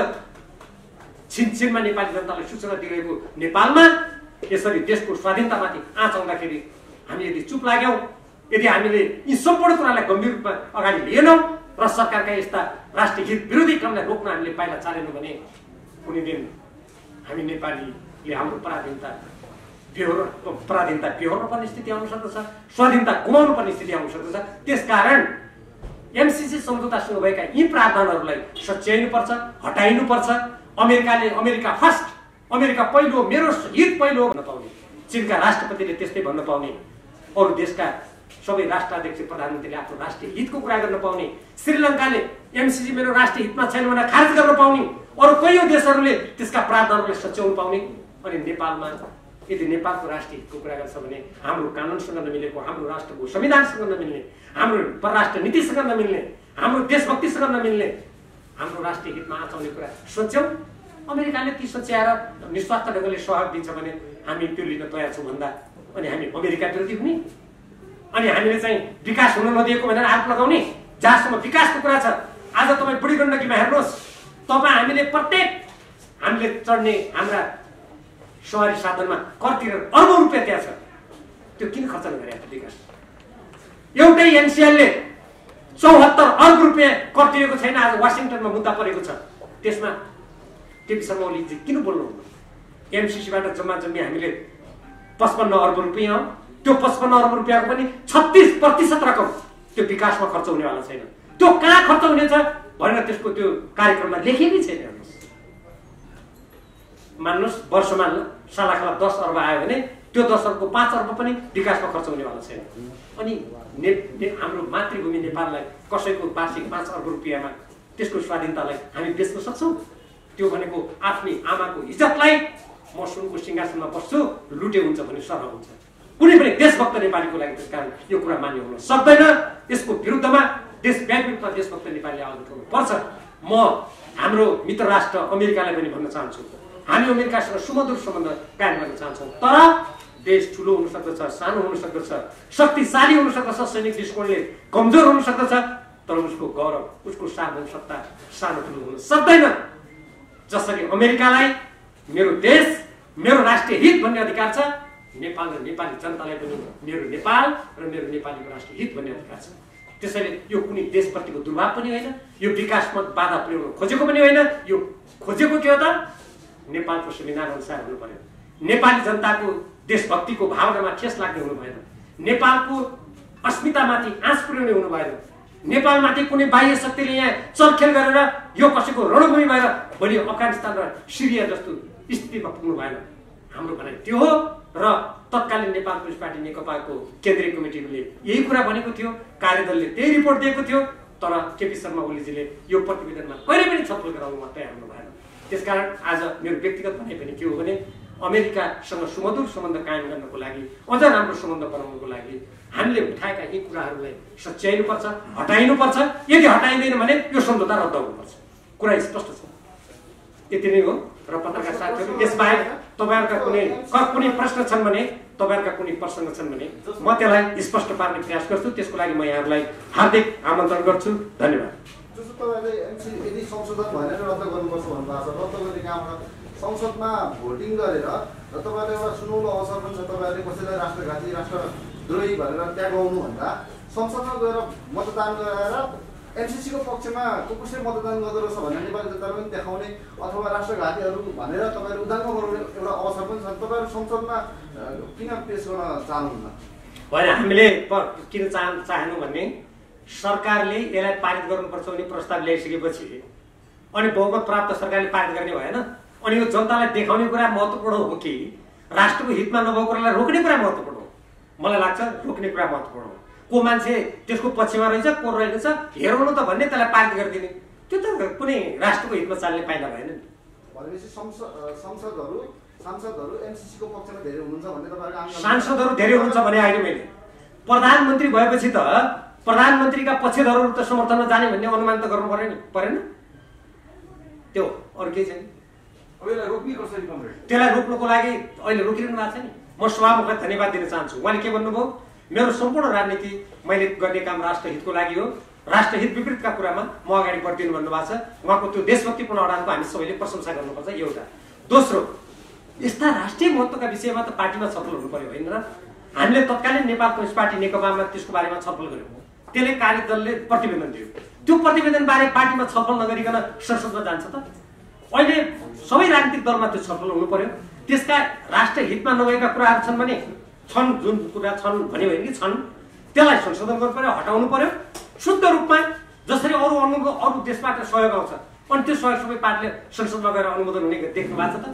छिनछिनमा नेपाली जनतालाई सूचना दिइरहेको नेपालमा यसरी देशको स्वाधीनतामाथि आँच आउँदाखेरि हामी यदि चुप लाग्यौँ, यदि हामीले यी सम्पूर्ण कुरालाई गम्भीर रूपमा अगाडि लिएनौँ र सरकारका यस्ता राष्ट्रिय हित विरोधी क्रमलाई रोक्न हामीले पाइला चालेनौँ भने कुनै दिन हामी नेपालीले हाम्रो पराधीनता बेहोर्नु पर्ने स्थिति आउन सक्दछ, स्वाधीनता गुमाउनु पर्ने स्थिति आउन सक्दछ। त्यसकारण एमसीसी सम्झौतासँग भएका यी प्रावधानहरूलाई सच्याइनुपर्छ, हटाइनुपर्छ। अमेरिका फर्स्ट, अमेरिका पहिलो, मेरो हित पहिलो भन्न पाउने, चीनका राष्ट्रपतिले त्यस्तै भन्न पाउने, अरू देशका सबै राष्ट्राध्यक्ष प्रधानमन्त्रीले आफ्नो राष्ट्रिय हितको कुरा गर्न पाउने, श्रीलङ्काले एमसीसी मेरो राष्ट्रिय हितमा छैन भनेर खारेज गर्न पाउने, अरू कैयौँ देशहरूले त्यसका प्रावधानहरूलाई सच्याउनु पाउने। अनि नेपालमा यदि नेपालको राष्ट्रिय हितको कुरा गर्छ भने हाम्रो कानुनसँग नमिलेको, हाम्रो राष्ट्रको संविधानसँग नमिल्ने, हाम्रो परराष्ट्र नीतिसँग नमिल्ने, हाम्रो देशभक्तिसँग नमिल्ने, हाम्रो राष्ट्रिय हितमा आँचाउने कुरा सोच्छौँ। अमेरिकाले ती सच्याएर निस्वार्थ ढङ्गले सहयोग दिन्छ भने हामी त्यो लिन तयार छौँ भन्दा अनि हामी अमेरिका विरोधी हुने, अनि हामीले चाहिँ विकास हुन नदिएको भनेर आरोप लगाउने। जहाँसम्म विकासको कुरा छ, आज तपाईँ बुढी गण्डकीमा हेर्नुहोस्, तपाईँ हामीले चढ्ने हाम्रा सवारी साधनमा कर तिरेर अर्बौं रुपियाँ त्यहाँ छ, त्यो किन खर्च नगरे त विकास? एउटै एनसीएलले 74 अर्ब रुपियाँ कर तिरेको छैन, आज वाशिङटनमा मुद्दा परेको छ। त्यसमा केपी शर्मा ओलीजी किन बोल्नुहुन्न? एमसीसीबाट जम्मा जम्मी हामीले 55 अर्ब रुपियाँ, त्यो 55 अर्ब रुपियाँको पनि 36% रकम त्यो विकासमा खर्च हुनेवाला छैन। त्यो कहाँ खर्च हुनेछ भनेर त्यसको त्यो कार्यक्रममा लेखिएकै छैन। हेर्नुहोस्, मान्नुहोस् वर्षमा सालाखाला 10 अर्ब आयो भने त्यो 10 अर्बको 5 अर्ब पनि विकासमा खर्च हुनेवाला छैन। अनि हाम्रो मातृभूमि नेपाललाई कसैको वार्षिक 5 अर्ब रुपियाँमा त्यसको स्वाधीनतालाई हामी बेच्न सक्छौँ? त्यो भनेको आफ्नै आमाको इज्जतलाई म सुनको सिंहासनमा बस्छु लुटे हुन्छ भने सरह हुन्छ। कुनै पनि देशभक्त नेपालीको लागि त्यसकारण यो कुरा मान्य हुन सक्दैन। यसको विरुद्धमा देशव्यापी रूपमा देशभक्त नेपालीले आवाज उठाउनु पर्छ। म हाम्रो मित्र राष्ट्र अमेरिकालाई पनि भन्न चाहन्छु, हामी अमेरिकासँग सुमधुर सम्बन्ध कायम गर्न चाहन्छौँ, तर देश ठुलो हुन सक्दछ, सानो हुन सक्दछ, शक्तिशाली हुन सक्दछ, सैनिक दृष्टिकोणले कमजोर हुन सक्दछ, तर उसको गौरव, उसको सार्वभौम सत्ता सानो ठुलो हुन सक्दैन। जसरी अमेरिकालाई मेरो देश, मेरो राष्ट्रिय हित भन्ने अधिकार छ, नेपाल र नेपाली जनतालाई पनि मेरो नेपाल र मेरो नेपालीको राष्ट्रिय हित भन्ने अधिकार छ। त्यसैले यो कुनै देशप्रतिको दुर्भाव पनि होइन, यो विकासमा बाधा पुर्याउन खोजेको पनि होइन। यो खोजेको के हो त? नेपालको संविधान अनुसार हुनु पर्यो, नेपाली जनताको देशभक्तिको भावनामा ठेस लाग्ने हुनु भएन, नेपालको अस्मितामाथि आँच पुर्याउने हुनु भएन, नेपालमाथि कुनै बाह्य शक्तिले यहाँ चलखेल गरेर यो कसैको रणभूमि भएर भोलि अफगानिस्तान र सिरिया जस्तो स्थितिमा पुग्नु भएन। हाम्रो भनाइ त्यो हो। र तत्कालीन नेपाल कम्युनिस्ट पार्टी नेकपाको केन्द्रीय कमिटीले यही कुरा भनेको थियो, कार्यदलले त्यही रिपोर्ट दिएको थियो। तर केपी शर्मा ओलीजीले यो प्रतिवेदनमा कहिले पनि छलफल गराउन तयार हुनु भएन। त्यसकारण आज मेरो व्यक्तिगत भनाइ पनि के हो भने अमेरिकासँग सुमधुर सम्बन्ध कायम गर्नको लागि, अझ राम्रो सम्बन्ध बनाउनको लागि हामीले उठाएका यी कुराहरूलाई सच्याइनुपर्छ, हटाइनुपर्छ। यदि हटाइँदैन भने यो सम्झौता रद्द हुनुपर्छ। कुरा स्पष्ट छ। यति नै हो। र पत्रकार साथीहरू, यसबाहेक तपाईँहरूका कुनै प्रश्न छन् भने, तपाईँहरूका कुनै प्रसङ्ग छन् भने म त्यसलाई स्पष्ट पार्ने प्रयास गर्छु। त्यसको लागि म यहाँहरूलाई हार्दिक आमन्त्रण गर्छु। धन्यवाद। जस्तो तपाईँले यदि संशोधन भनेर रद्द गर्नुपर्छ भन्नुभएको छ, रद्द गर्ने काममा संसदमा भोटिङ गरेर र तपाईँले एउटा सुनौलो अवसर पनि छ, तपाईँहरूले कसैलाई राष्ट्रघाती राष्ट्रद्रोही भनेर त्यागाउनुभन्दा संसदमा गएर मतदान गराएर एमसिसीको पक्षमा कसले मतदान गर्दो रहेछ भनेर नेपाली जनताले पनि देखाउने अथवा राष्ट्रघातीहरू भनेर तपाईँहरू उदाङ्ग गराउने एउटा अवसर पनि छ। तपाईँहरू संसदमा किन पेश गर्न चाहनुहुन्न? होइन, हामीले किन चाहेनौँ भने सरकारले यसलाई पारित गर्नुपर्छ भन्ने प्रस्ताव ल्याइसकेपछि अनि बहुमत प्राप्त सरकारले पारित गर्ने भएन। अनि यो जनतालाई देखाउने कुरा महत्त्वपूर्ण हो कि राष्ट्रको हितमा नभएको कुरालाई रोक्ने कुरा महत्त्वपूर्ण हो? मलाई लाग्छ रोक्ने कुरा महत्त्वपूर्ण हो। को मान्छे त्यसको पक्षमा रहेछ, को रहेछ हेरौँ न त भन्ने, त्यसलाई पारित गरिदिने, त्यो त कुनै राष्ट्रको हितमा चाल्ने पाइला भएन नि। भनेपछि सांसदहरू एमसिसीको पक्षमा धेरै हुनुहुन्छ भन्ने तपाईँहरू? सांसदहरू धेरै हुनुहुन्छ भने अहिले मैले प्रधानमन्त्री भएपछि त प्रधानमन्त्रीका पक्षधरहरू त समर्थनमा जाने भन्ने अनुमान त गर्नु परेन? त्यो अरू केही छैन। त्यसलाई रोक्नुको लागि अहिले रोकिरहनु भएको छ नि। म सभामुखलाई धन्यवाद दिन चाहन्छु। उहाँले के भन्नुभयो, मेरो सम्पूर्ण राजनीति मैले गर्ने काम राष्ट्रहितको लागि हो, राष्ट्रहित विपरीतका कुरामा म अगाडि बढ्दिनु भन्नुभएको छ। उहाँको त्यो देशभक्तिपूर्ण अडानको हामी सबैले प्रशंसा गर्नुपर्छ। एउटा। दोस्रो, यस्ता राष्ट्रिय महत्त्वका विषयमा त पार्टीमा छलफल हुनु पर्यो, होइन र? हामीले तत्कालीन नेपाल कम्युनिस्ट पार्टी नेकपामा त्यसको बारेमा छलफल गऱ्यौँ। त्यसले कार्यदलले प्रतिवेदन दियो। त्यो प्रतिवेदनबारे पार्टीमा छलफल नगरिकन संसदमा जान्छ त? अहिले सबै राजनीतिक दलमा त्यो छलफल हुनु पर्यो। त्यसका राष्ट्रहितमा नभएका कुराहरू छन् भने छन्, जुन कुरा छन् भन्यो भने कि छन्, त्यसलाई संशोधन गर्नु पर्यो, हटाउनु पर्यो शुद्ध रूपमा। जसरी अरू देशबाट सहयोग आउँछ अनि त्यो सहयोग सबै पार्टीले संसदमा गएर अनुमोदन हुने देख्नु भएको छ त?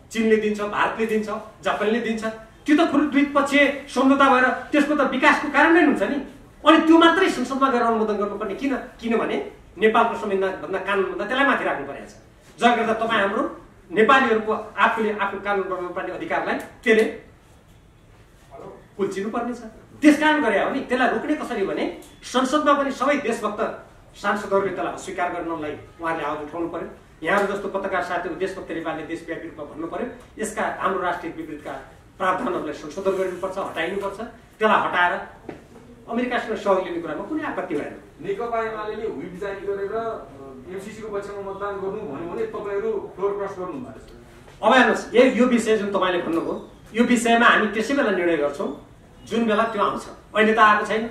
चीनले दिन्छ, भारतले दिन्छ, जापानले दिन्छ। त्यो त द्विपक्षीय सम्झौता भएर त्यसको त विकासको कार्यान्वयन हुन्छ नि। अनि त्यो मात्रै संसदमा गएर अनुमोदन गर्नुपर्ने किन? किनभने नेपालको संविधानभन्दा कानुनभन्दा त्यसलाई माथि राख्नु परेको छ। जसले गर्दा तपाईँ हाम्रो नेपालीहरूको आफूले आफ्नो कानुन बनाउनु पर्ने अधिकारलाई त्यसले कुल्चिनु पर्नेछ। त्यसकारण गरे हो नि। त्यसलाई रोक्ने कसरी भने संसदमा पनि सबै देशभक्त सांसदहरूले त्यसलाई अस्वीकार गर्नलाई उहाँहरूले आवाज उठाउनु पर्यो। यहाँहरू जस्तो पत्रकार साथीहरू देशभक्त नेपालले देशव्यापी रूपमा भन्नु पर्यो, यसका हाम्रो राष्ट्रिय विपरीतका प्रावधानहरूलाई संशोधन गरिनुपर्छ, हटाइनुपर्छ। त्यसलाई हटाएर अमेरिकासँग सहयोग लिने कुरामा कुनै आपत्ति भएन। नेकपा एमाले व्हिप जारी गरेर एमसिसीको पक्षमा मतदान गर्नु भन्यो भने तपाईँहरू फ्लोर क्रस गर्नु भएको छ। अब हेर्नुहोस्, यो विषय जुन तपाईँले भन्नुभयो, यो विषयमा हामी त्यसै बेला निर्णय गर्छौँ जुन बेला त्यो आउँछ। अहिले त आएको छैन।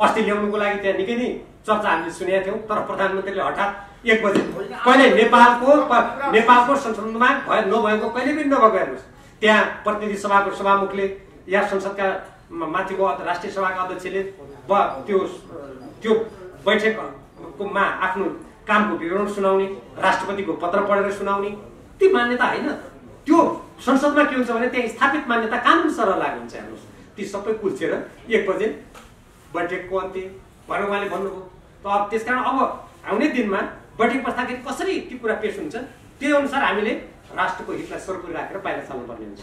अस्ति ल्याउनुको लागि त्यहाँ निकै नै चर्चा हामीले सुनेका थियौँ, तर प्रधानमन्त्रीले हठात 1 बजे कहिले नेपालको संसदमा नभएको कहिले पनि नभएको हेर्नुहोस्। त्यहाँ प्रतिनिधि सभाको सभामुखले या संसदका माथिको राष्ट्रिय सभाका अध्यक्षले त्यो बैठकमा आफ्नो कामको विवरण सुनाउने, राष्ट्रपतिको पत्र पढेर सुनाउने, ती मान्यता होइन। त्यो संसदमा के हुन्छ भने त्यहाँ स्थापित मान्यता कानुन सरह लागु हुन्छ। हेर्नुहोस्, ती सबै कुल्चेर 1 बजे बैठकको अन्त्य भनेर उहाँले भन्नुभयो। त अब त्यसकारण अब आउने दिनमा बैठक बस्दाखेरि कसरी ती कुरा पेश हुन्छ, त्यही अनुसार हामीले राष्ट्रको हितलाई सर्वोपरि राखेर पाइला चाल्नुपर्ने हुन्छ।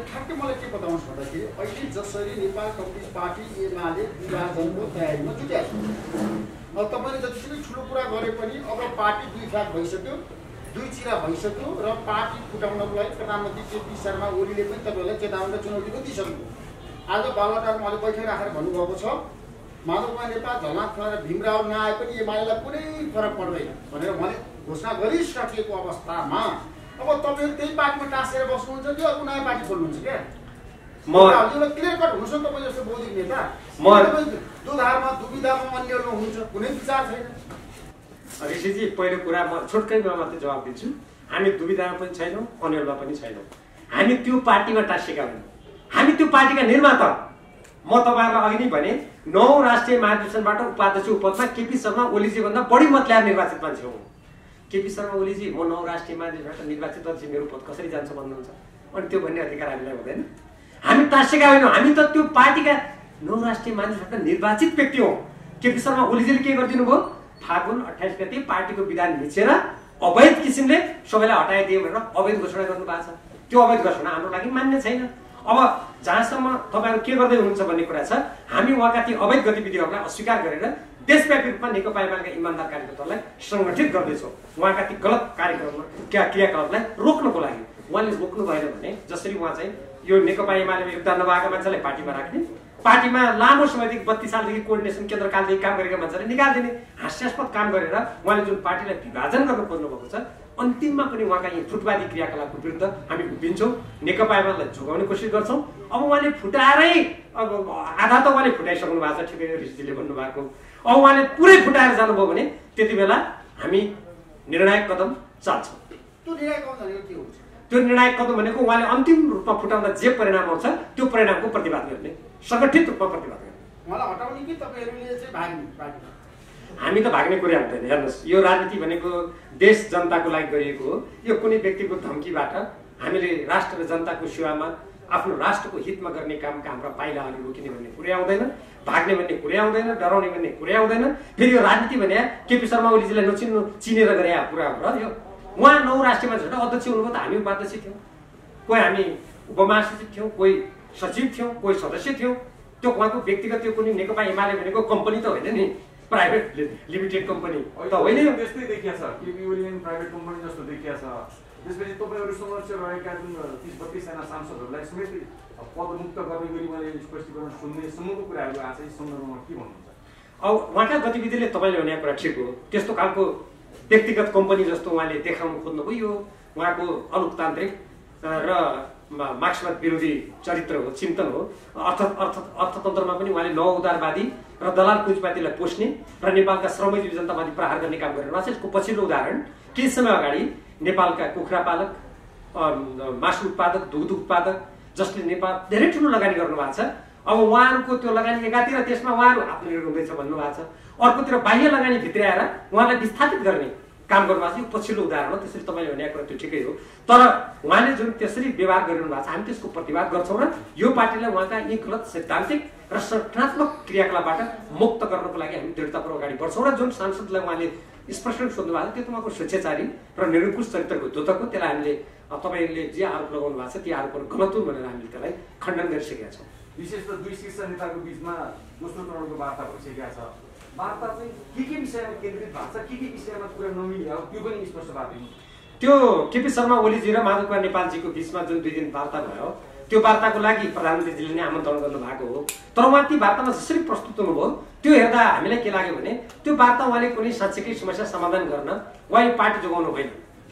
ठ्याक्कै मलाई के बताउनुहोस् भन्दाखेरि अहिले जसरी नेपाल कम्युनिस्ट पार्टी एमाले विभाजनको तयारीमा जुटेको छ, तपाईँले जतिसुकै ठुलो कुरा गरे पनि अब पार्टी 2 भाग भइसक्यो, 2 चिरा भइसक्यो र पार्टी फुटाउनको लागि प्रधानमन्त्री केपी शर्मा ओलीले पनि तपाईँहरूलाई चेतावनी र चुनौती पनि दिइसक्नु। आज बालुवाटारमा अहिले बैठक राखेर भन्नुभएको छ माधवकुमार नेपाल, झलनाथ खनाल र भीमराव नआए पनि एमालेलाई कुनै फरक पर्दैन भनेर उहाँले घोषणा गरिसकेको अवस्थामा अब तपाईँहरू त्यही पार्टीमा टाँसेर बस्नुहुन्छ कि अर्को नयाँ पार्टी खोल्नुहुन्छ क्या? एउटा क्लियर कट हुनुहोस् न। तपाईँ जस्तो बौद्धिक नेता दुधारमा दुविधामा अन्यमा हुनुहुन्छ, कुनै विचार छैन। ऋषिजी, पहिलो कुरा म छोटकैमा मात्रै जवाब दिन्छु। हामी दुविधामा पनि छैनौँ, अन्यलमा पनि छैनौँ। हामी त्यो पार्टीमा टाँसेका हुन्। हामी त्यो पार्टीका निर्माता। म तपाईँहरूलाई अघि नै भने 9 राष्ट्रिय महाधिवेशनबाट उपाध्यक्ष पदमा केपी शर्मा ओलीजी भन्दा बढी मत ल्याएर निर्वाचित मान्छे हो। केपी शर्मा ओलीजी म 9 राष्ट्रिय महाधिवेशनबाट निर्वाचित अध्यक्ष मेरो पद कसरी जान्छ भन्नुहुन्छ, अनि त्यो भन्ने अधिकार हामीलाई हुँदैन। हामी टाँसेका होइनौँ, हामी त त्यो पार्टीका 9 राष्ट्रिय मानिसबाट निर्वाचित व्यक्ति हौ। केपी शर्मा ओलीजीले के गरिदिनु भयो? फागुन 28 गते पार्टीको विधान मिचेर अवैध किसिमले सबैलाई हटाइदियो भनेर अवैध घोषणा गर्नु भएको छ। त्यो अवैध घोषणा हाम्रो लागि मान्य छैन। अब जहाँसम्म तपाईँहरू के गर्दै हुनुहुन्छ भन्ने कुरा छ, हामी उहाँका ती अवैध गतिविधिहरूलाई अस्वीकार गरेर देशव्यापी रूपमा नेकपा एमालेका इमान्दार कार्यकर्तालाई सङ्गठित गर्दैछौँ। उहाँका ती गलत कार्यक्रममा क्रियाकलापलाई रोक्नको लागि उहाँले रोक्नु भएन भने जसरी उहाँ चाहिँ यो नेकपा एमालेमा योगदान नभएका मान्छेलाई पार्टीमा राख्ने, पार्टीमा लामो समयदेखि 32 सालदेखि कोअर्डिनेसन केन्द्रकालदेखि काम गरेका मान्छेलाई निकालिदिने हास्यास्पद काम गरेर उहाँले जुन पार्टीलाई विभाजन गर्न खोज्नु भएको छ, अन्तिममा पनि उहाँका यी फुटवादी क्रियाकलापको विरुद्ध हामी उभिन्छौँ, नेकपा एमालेलाई जोगाउने कोसिस गर्छौँ। अब उहाँले फुटाएरै अब आधा त उहाँले फुटाइसक्नु भएको छ, ठिकै ऋषिजीले भन्नुभएको। अब उहाँले पुरै फुटाएर जानुभयो भने त्यति बेला हामी निर्णायक कदम चाल्छौँ। त्यो निर्णायक कदम भनेको उहाँले अन्तिम रूपमा फुटाउँदा जे परिणाम आउँछ त्यो परिणामको प्रतिवाद गर्ने, सङ्गठित रूपमा प्रतिवाद गर्ने। उहाँलाई हटाउने कि तपाईँहरूले चाहिँ भाग्ने पार्टीमा? हामी त भाग्ने कुरा हुँदैन। हेर्नुहोस्, यो राजनीति भनेको देश जनताको लागि गरिएको हो। यो कुनै व्यक्तिको धम्कीबाट हामीले राष्ट्र र जनताको सेवामा आफ्नो राष्ट्रको हितमा गर्ने कामका हाम्रा पाइलाहरू रोकिने भन्ने कुरै आउँदैन, भाग्ने भन्ने कुरै आउँदैन, डराउने भन्ने कुरै आउँदैन। फेरि यो राजनीति भने केपी शर्मा ओलीजीलाई चिनेर गरे कुरा हो र यो। उहाँ 9 राष्ट्रिय मानिसबाट अध्यक्ष हुनुभयो त हामी उपाध्यक्ष थियौँ, कोही हामी उपमहासचिव थियौँ, कोही सचिव थियौँ, कोही सदस्य थियौँ। त्यो उहाँको व्यक्तिगत त्यो कुनै नेकपा एमाले भनेको कम्पनी त होइन नि, प्राइभेट लिमिटेड कम्पनी त होइन। त्यस्तै देखिया छ, केपी ओली प्राइभेट कम्पनी जस्तो देखिया छ। त्यसपछि तपाईँहरूसँग रहेका जुन 30-32 जना सांसदहरूलाई समेत पदमुक्त गर्ने गरी मैले स्पष्टीकरण सुन्ने सम्मको कुराहरू आएको छ। यस सन्दर्भमा के भन्नुहुन्छ? अब उहाँका गतिविधिले तपाईँले भनेको कुरा ठिक हो। त्यस्तो खालको व्यक्तिगत कम्पनी जस्तो उहाँले देखाउनु खोज्नुभयो, यो उहाँको अलोकतान्त्रिक र मार्क्सवाद विरोधी चरित्र हो, चिन्तन हो। अर्थतन्त्रमा पनि उहाँले नवउदारवादी र दलाल पुँजीपातीलाई पोस्ने र नेपालका श्रमजीवी जनतामाथि प्रहार गर्ने काम गरेर उहाँ चाहिँ यसको पछिल्लो उदाहरण केही समय अगाडि नेपालका कुखुरा पालक, मासु उत्पादक, दुग्ध उत्पादक जसले नेपाल धेरै ठुलो लगानी गर्नुभएको छ, अब उहाँहरूको त्यो लगानी एकातिर त्यसमा उहाँहरू आत्मनिर्भर हुँदैछ भन्नुभएको छ, अर्कोतिर बाह्य लगानी भित्र्याएर उहाँलाई विस्थापित गर्ने काम गर्नुभएको छ। यो पछिल्लो उदाहरण हो। त्यसरी तपाईँले भनेको कुरा त्यो ठिकै हो, तर उहाँले जुन त्यसरी व्यवहार गरिरहनु भएको छ हामी त्यसको प्रतिवाद गर्छौँ र यो पार्टीलाई उहाँका यी गलत सैद्धान्तिक र संगठनात्मक क्रियाकलापबाट मुक्त गर्नको लागि हामी दृढतापूर्वक अगाडि बढ्छौँ। र जुन सांसदलाई उहाँले स्पष्ट सोध्नु भएको छ त्यो त उहाँको स्वेच्छाचारी र निरङ्कुश चरित्रको द्योतक हो। त्यसलाई हामीले तपाईँले जे आरोप लगाउनु भएको छ ती आरोपहरू गलत हुन् भनेर हामीले त्यसलाई खण्डन गरिसकेका छौँ। विशेष त 2 शीर्ष नेताको बिचमा दोस्रो चरणको वार्ता भइसकेका छ। वार्ता चाहिँ के विषयमा केन्द्रित भएको छ, के विषयमा कुरा नमिल्यो त्यो पनि स्पष्ट पार्दैन। त्यो केपी शर्मा ओलीजी र माधव कुमार नेपालजीको बिचमा जुन 2 दिन वार्ता भयो त्यो वार्ताको लागि प्रधानमन्त्रीजीले नै आमन्त्रण गर्नुभएको हो। तर उहाँ ती वार्तामा जसरी प्रस्तुत हुनुभयो त्यो हेर्दा हामीलाई के लाग्यो भने त्यो वार्ता उहाँले कुनै साँच्चैकै समस्या समाधान गर्न वा यो पार्टी जोगाउनु होइन,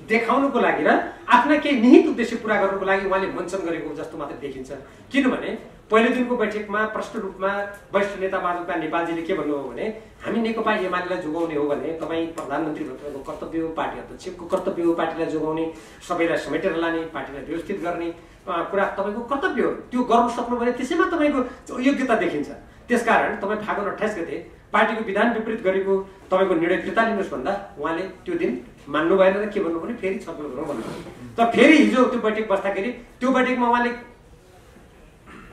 देखाउनुको लागि र आफ्ना केही निहित उद्देश्य पुरा गर्नुको लागि उहाँले मञ्चन गरेको जस्तो मात्र देखिन्छ। किनभने पहिलो दिनको बैठकमा प्रष्ट रूपमा वरिष्ठ नेता माधव कुमार नेपालजीले के भन्नुभयो भने हामी नेकपा एमालेलाई जोगाउने हो भने तपाईँ प्रधानमन्त्री भत्रको कर्तव्य हो, पार्टी अध्यक्षको कर्तव्य हो पार्टीलाई जोगाउने, सबैलाई समेटेर लाने, पार्टीलाई व्यवस्थित गर्ने कुरा तपाईँको कर्तव्य हो। त्यो गर्नु सक्नु भने त्यसैमा तपाईँको योग्यता देखिन्छ। त्यसकारण तपाईँ फागुन 28 गते पार्टीको विधान विपरीत गरेको तपाईँको निर्णय फिर्ता लिनुहोस् भन्दा उहाँले त्यो दिन मान्नु भएन र के भन्नु भने फेरि छलफल गरौँ भन्नुभयो। तर फेरि हिजो त्यो बैठक बस्दाखेरि त्यो बैठकमा उहाँले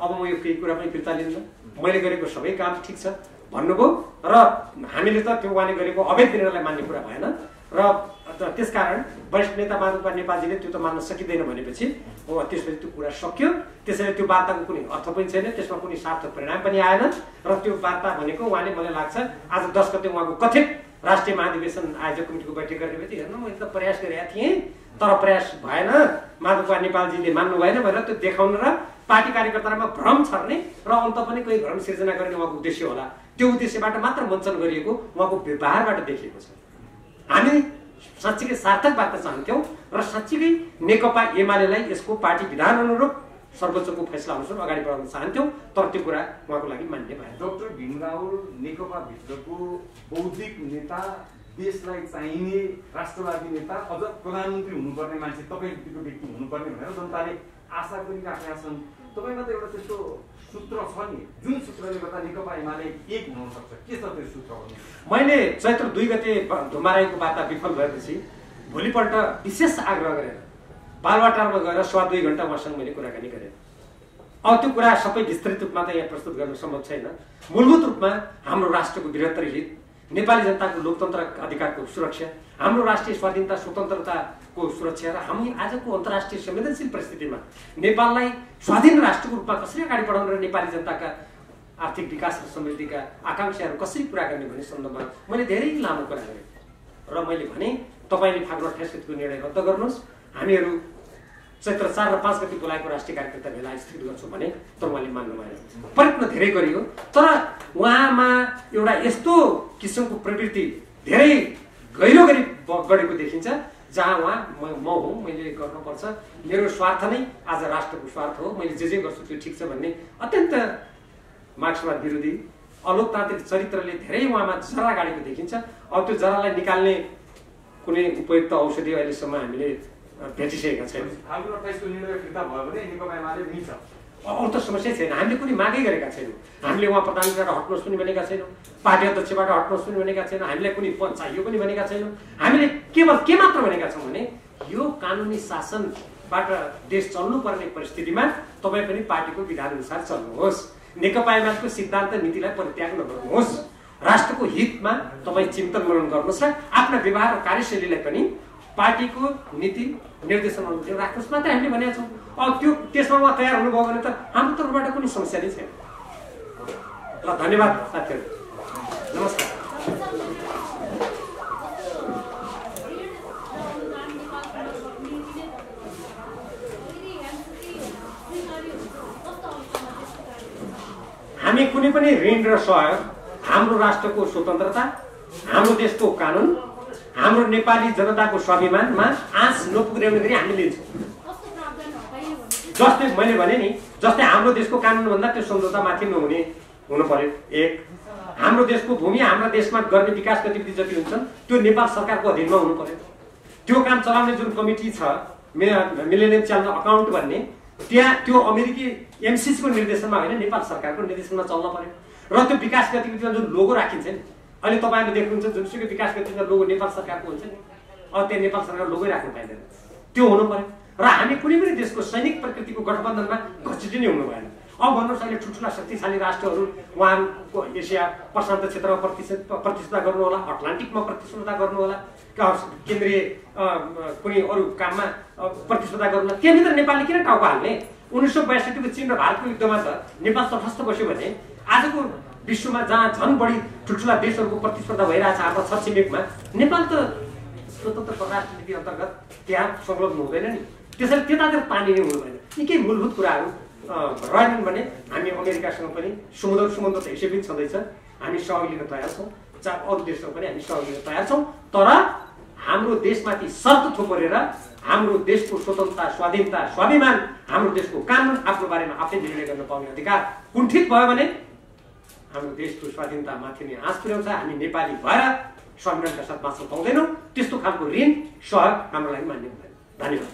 अब म यो केही कुरा पनि फिर्ता लिन्न, मैले गरेको सबै काम ठिक छ भन्नुभयो र हामीले त त्यो उहाँले गरेको अवैध निर्णयलाई मान्ने कुरा भएन र त्यसकारण वरिष्ठ नेता माधव कुमार नेपालजीले त्यो त मान्न सकिँदैन भनेपछि त्यसपछि त्यो कुरा सक्यो। त्यसैले त्यो वार्ताको कुनै अर्थ पनि छैन, त्यसमा कुनै सार्थक परिणाम पनि आएन र त्यो वार्ता भनेको उहाँले मलाई लाग्छ आज 10 गते उहाँको कथित राष्ट्रिय महाधिवेशन आयोजक कमिटीको बैठक गर्ने बेला हेर्नु मैले त प्रयास गरेका थिएँ तर प्रयास भएन, माधव कुमार नेपालजीले मान्नु भएन भनेर त्यो देखाउन र पार्टी कार्यकर्तामा भ्रम छर्ने र अन्त पनि कोही भ्रम सिर्जना गर्ने उहाँको उद्देश्य होला। त्यो उद्देश्यबाट मात्र मञ्चन गरिएको उहाँको व्यवहारबाट देखिएको छ। हामी साँच्चीकै सार्थक वार्ता चाहन्थ्यौँ र साँच्चीकै नेकपा एमालेलाई यसको पार्टी विधान अनुरूप सर्वोच्चको फैसला अनुसार अगाडि बढाउन चाहन्थ्यौँ, तर त्यो कुरा उहाँको लागि मान्य भएन। डाक्टर भीमराव नेकपा भित्रको बौद्धिक नेता, देशलाई चाहिने राष्ट्रवादी नेता, अझ प्रधानमन्त्री हुनुपर्ने मान्छे तपाईँको व्यक्ति हुनुपर्ने भनेर जनताले आशा गरिराखेका छन्। तपाईँमा त एउटा त्यस्तो सूत्र छ नि जुन सूत्रले गर्दा नेकपा एमाले एक हुन सक्छ, के छ त्यो सूत्र? मैले चैत्र 2 गते धुमाराईको वार्ता विफल भएपछि भोलिपल्ट विशेष आग्रह गरेर बालुवाटारमा गएर 2.5 घण्टा उहाँसँग मैले कुराकानी गरेँ। अब त्यो कुरा सबै विस्तृत रूपमा त यहाँ प्रस्तुत गर्न सम्भव छैन। मूलभूत रूपमा हाम्रो राष्ट्रको बृहत्तर हित, नेपाली जनताको लोकतन्त्र अधिकारको सुरक्षा, हाम्रो राष्ट्रिय स्वाधीनता स्वतन्त्रताको सुरक्षा र हामी आजको अन्तर्राष्ट्रिय संवेदनशील परिस्थितिमा नेपाललाई स्वाधीन राष्ट्रको रूपमा कसरी अगाडि बढाउन र नेपाली जनताका आर्थिक विकास र समृद्धिका आकांक्षाहरू कसरी पुरा गर्ने भन्ने सन्दर्भमा मैले धेरै लामो कुरा गरेँ र मैले भने तपाईँले फागुन 28 गतिको निर्णय रद्द गर्नुहोस्, हामीहरू चैत्र 4 र 5 गति बोलाएको राष्ट्रिय कार्यकर्ता भेला स्थित गर्छौँ भने तर उहाँले मान्नु भएन। प्रयत्न धेरै गरियो तर उहाँमा एउटा यस्तो किसिमको प्रवृत्ति धेरै गहिरो गरी बढेको देखिन्छ जहाँ उहाँ म हो, मैले गर्नुपर्छ, मेरो स्वार्थ नै आज राष्ट्रको स्वार्थ हो, मैले जे गर्छु त्यो ठिक छ भन्ने अत्यन्त मार्क्सवाद विरोधी अलोकतान्त्रिक चरित्रले धेरै उहाँमा जरा गाडेको देखिन्छ। अब त्यो जरालाई निकाल्ने कुनै उपयुक्त औषधि अहिलेसम्म हामीले भेटिसकेका छैनौँ। अरू त समस्या छैन, हामीले कुनै मागै गरेका छैनौँ। हामीले उहाँ प्रधानमन्त्रीबाट हट्नुहोस् पनि भनेका छैनौँ, पार्टी अध्यक्षबाट हट्नुहोस् पनि भनेका छैनौँ, हामीलाई कुनै पद चाहियो पनि भनेका छैनौँ। हामीले केवल के मात्र भनेका छौँ भने यो कानुनी शासनबाट देश चल्नुपर्ने परिस्थितिमा तपाईँ पनि पार्टीको विधानअनुसार चल्नुहोस्, नेकपा एमालेको सिद्धान्त नीतिलाई परित्याग नगर्नुहोस्, राष्ट्रको हितमा तपाईँ चिन्तन मनन गर्नुहोस् र आफ्ना व्यवहार र कार्यशैलीलाई पनि पार्टीको नीति निर्देशन अनुसार राख्नुहोस् मात्रै हामीले भनेका छौँ। अब त्यो त्यसमा उहाँ तयार हुनुभयो भने त हाम्रो तर्फबाट कुनै समस्या नै छैन। ल धन्यवाद साथीहरू, नमस्कार। हामी कुनै पनि ऋण र सहयोग हाम्रो राष्ट्रको स्वतन्त्रता, हाम्रो देशको कानुन, हाम्रो नेपाली जनताको स्वाभिमानमा आँच नपुर्याउने गरी हामी लिन्छौँ। जस्तै मैले भने नि, जस्तै हाम्रो देशको कानुनभन्दा त्यो सम्झौता माथि नहुने हुनु पर्यो। एक, हाम्रो देशको भूमि हाम्रा देशमा गर्ने विकास गतिविधि जति हुन्छन् त्यो नेपाल सरकारको अधीनमा हुनु पर्यो। त्यो काम चलाउने जुन कमिटी छ मिलेनियम च्यालेन्ज अकाउन्ट भन्ने, त्यहाँ त्यो अमेरिकी एमसिसीको निर्देशनमा होइन नेपाल सरकारको निर्देशनमा चल्न पर्यो। र त्यो विकास गतिविधिमा जुन लोगो राखिन्छ नि, अहिले तपाईँहरूले देख्नुहुन्छ जुनसुकै विकास गतिविधिमा लोगो नेपाल सरकारको हुन्छ नि, अब त्यहाँ नेपाल सरकार लोगै राख्नु पाइँदैन, त्यो हुनु पर्यो। र हामी कुनै पनि देशको सैनिक प्रकृतिको गठबन्धनमा घसिटिने हुनु भएन। अब भन्नुहोस् अहिले ठुल्ठुला शक्तिशाली राष्ट्रहरू उहाँको एसिया प्रशान्त क्षेत्रमा प्रतिस्पर्धा गर्नु होला, अटलान्टिकमा प्रतिस्पर्धा गर्नु होला, केन्द्रीय कुनै अरू काममा प्रतिस्पर्धा गर्नु होला, त्यहाँभित्र नेपालले किन टाउको हाल्ने? 1962को चीन र भारतको युद्धमा त नेपाल तटस्थ बस्यो भने आजको विश्वमा जहाँ झन् बढी ठुल्ठुला देशहरूको प्रतिस्पर्धा भइरहेछ हाम्रो छरछिमेकमा, नेपाल त स्वतन्त्र परराष्ट्र नीति अन्तर्गत त्यहाँ संलग्न हुँदैन नि। त्यसैले त्यतातिर पानी नै हुनु भएन। यी केही मूलभूत कुराहरू रहेनन् भने हामी अमेरिकासँग पनि समुद्र त यसै पनि छँदैछ, हामी सहयोग लिन तयार छौँ, अरू देशसँग पनि हामी सहयोग लिन तयार छौँ। तर हाम्रो देशमाथि शर्त थोपरेर हाम्रो देशको स्वतन्त्रता, स्वाधीनता, स्वाभिमान, हाम्रो देशको कानुन, आफ्नो बारेमा आफै निर्णय गर्न पाउने अधिकार कुण्ठित भयो भने हाम्रो देशको स्वाधीनतामाथि नै आँच पुर्याउँछ। हामी नेपाली भएर स्वाभिमानका साथ बाँच्न पाउँदैनौँ। त्यस्तो खालको ऋण सहयोग हाम्रो लागि मान्य हुँदैन। धन्यवाद।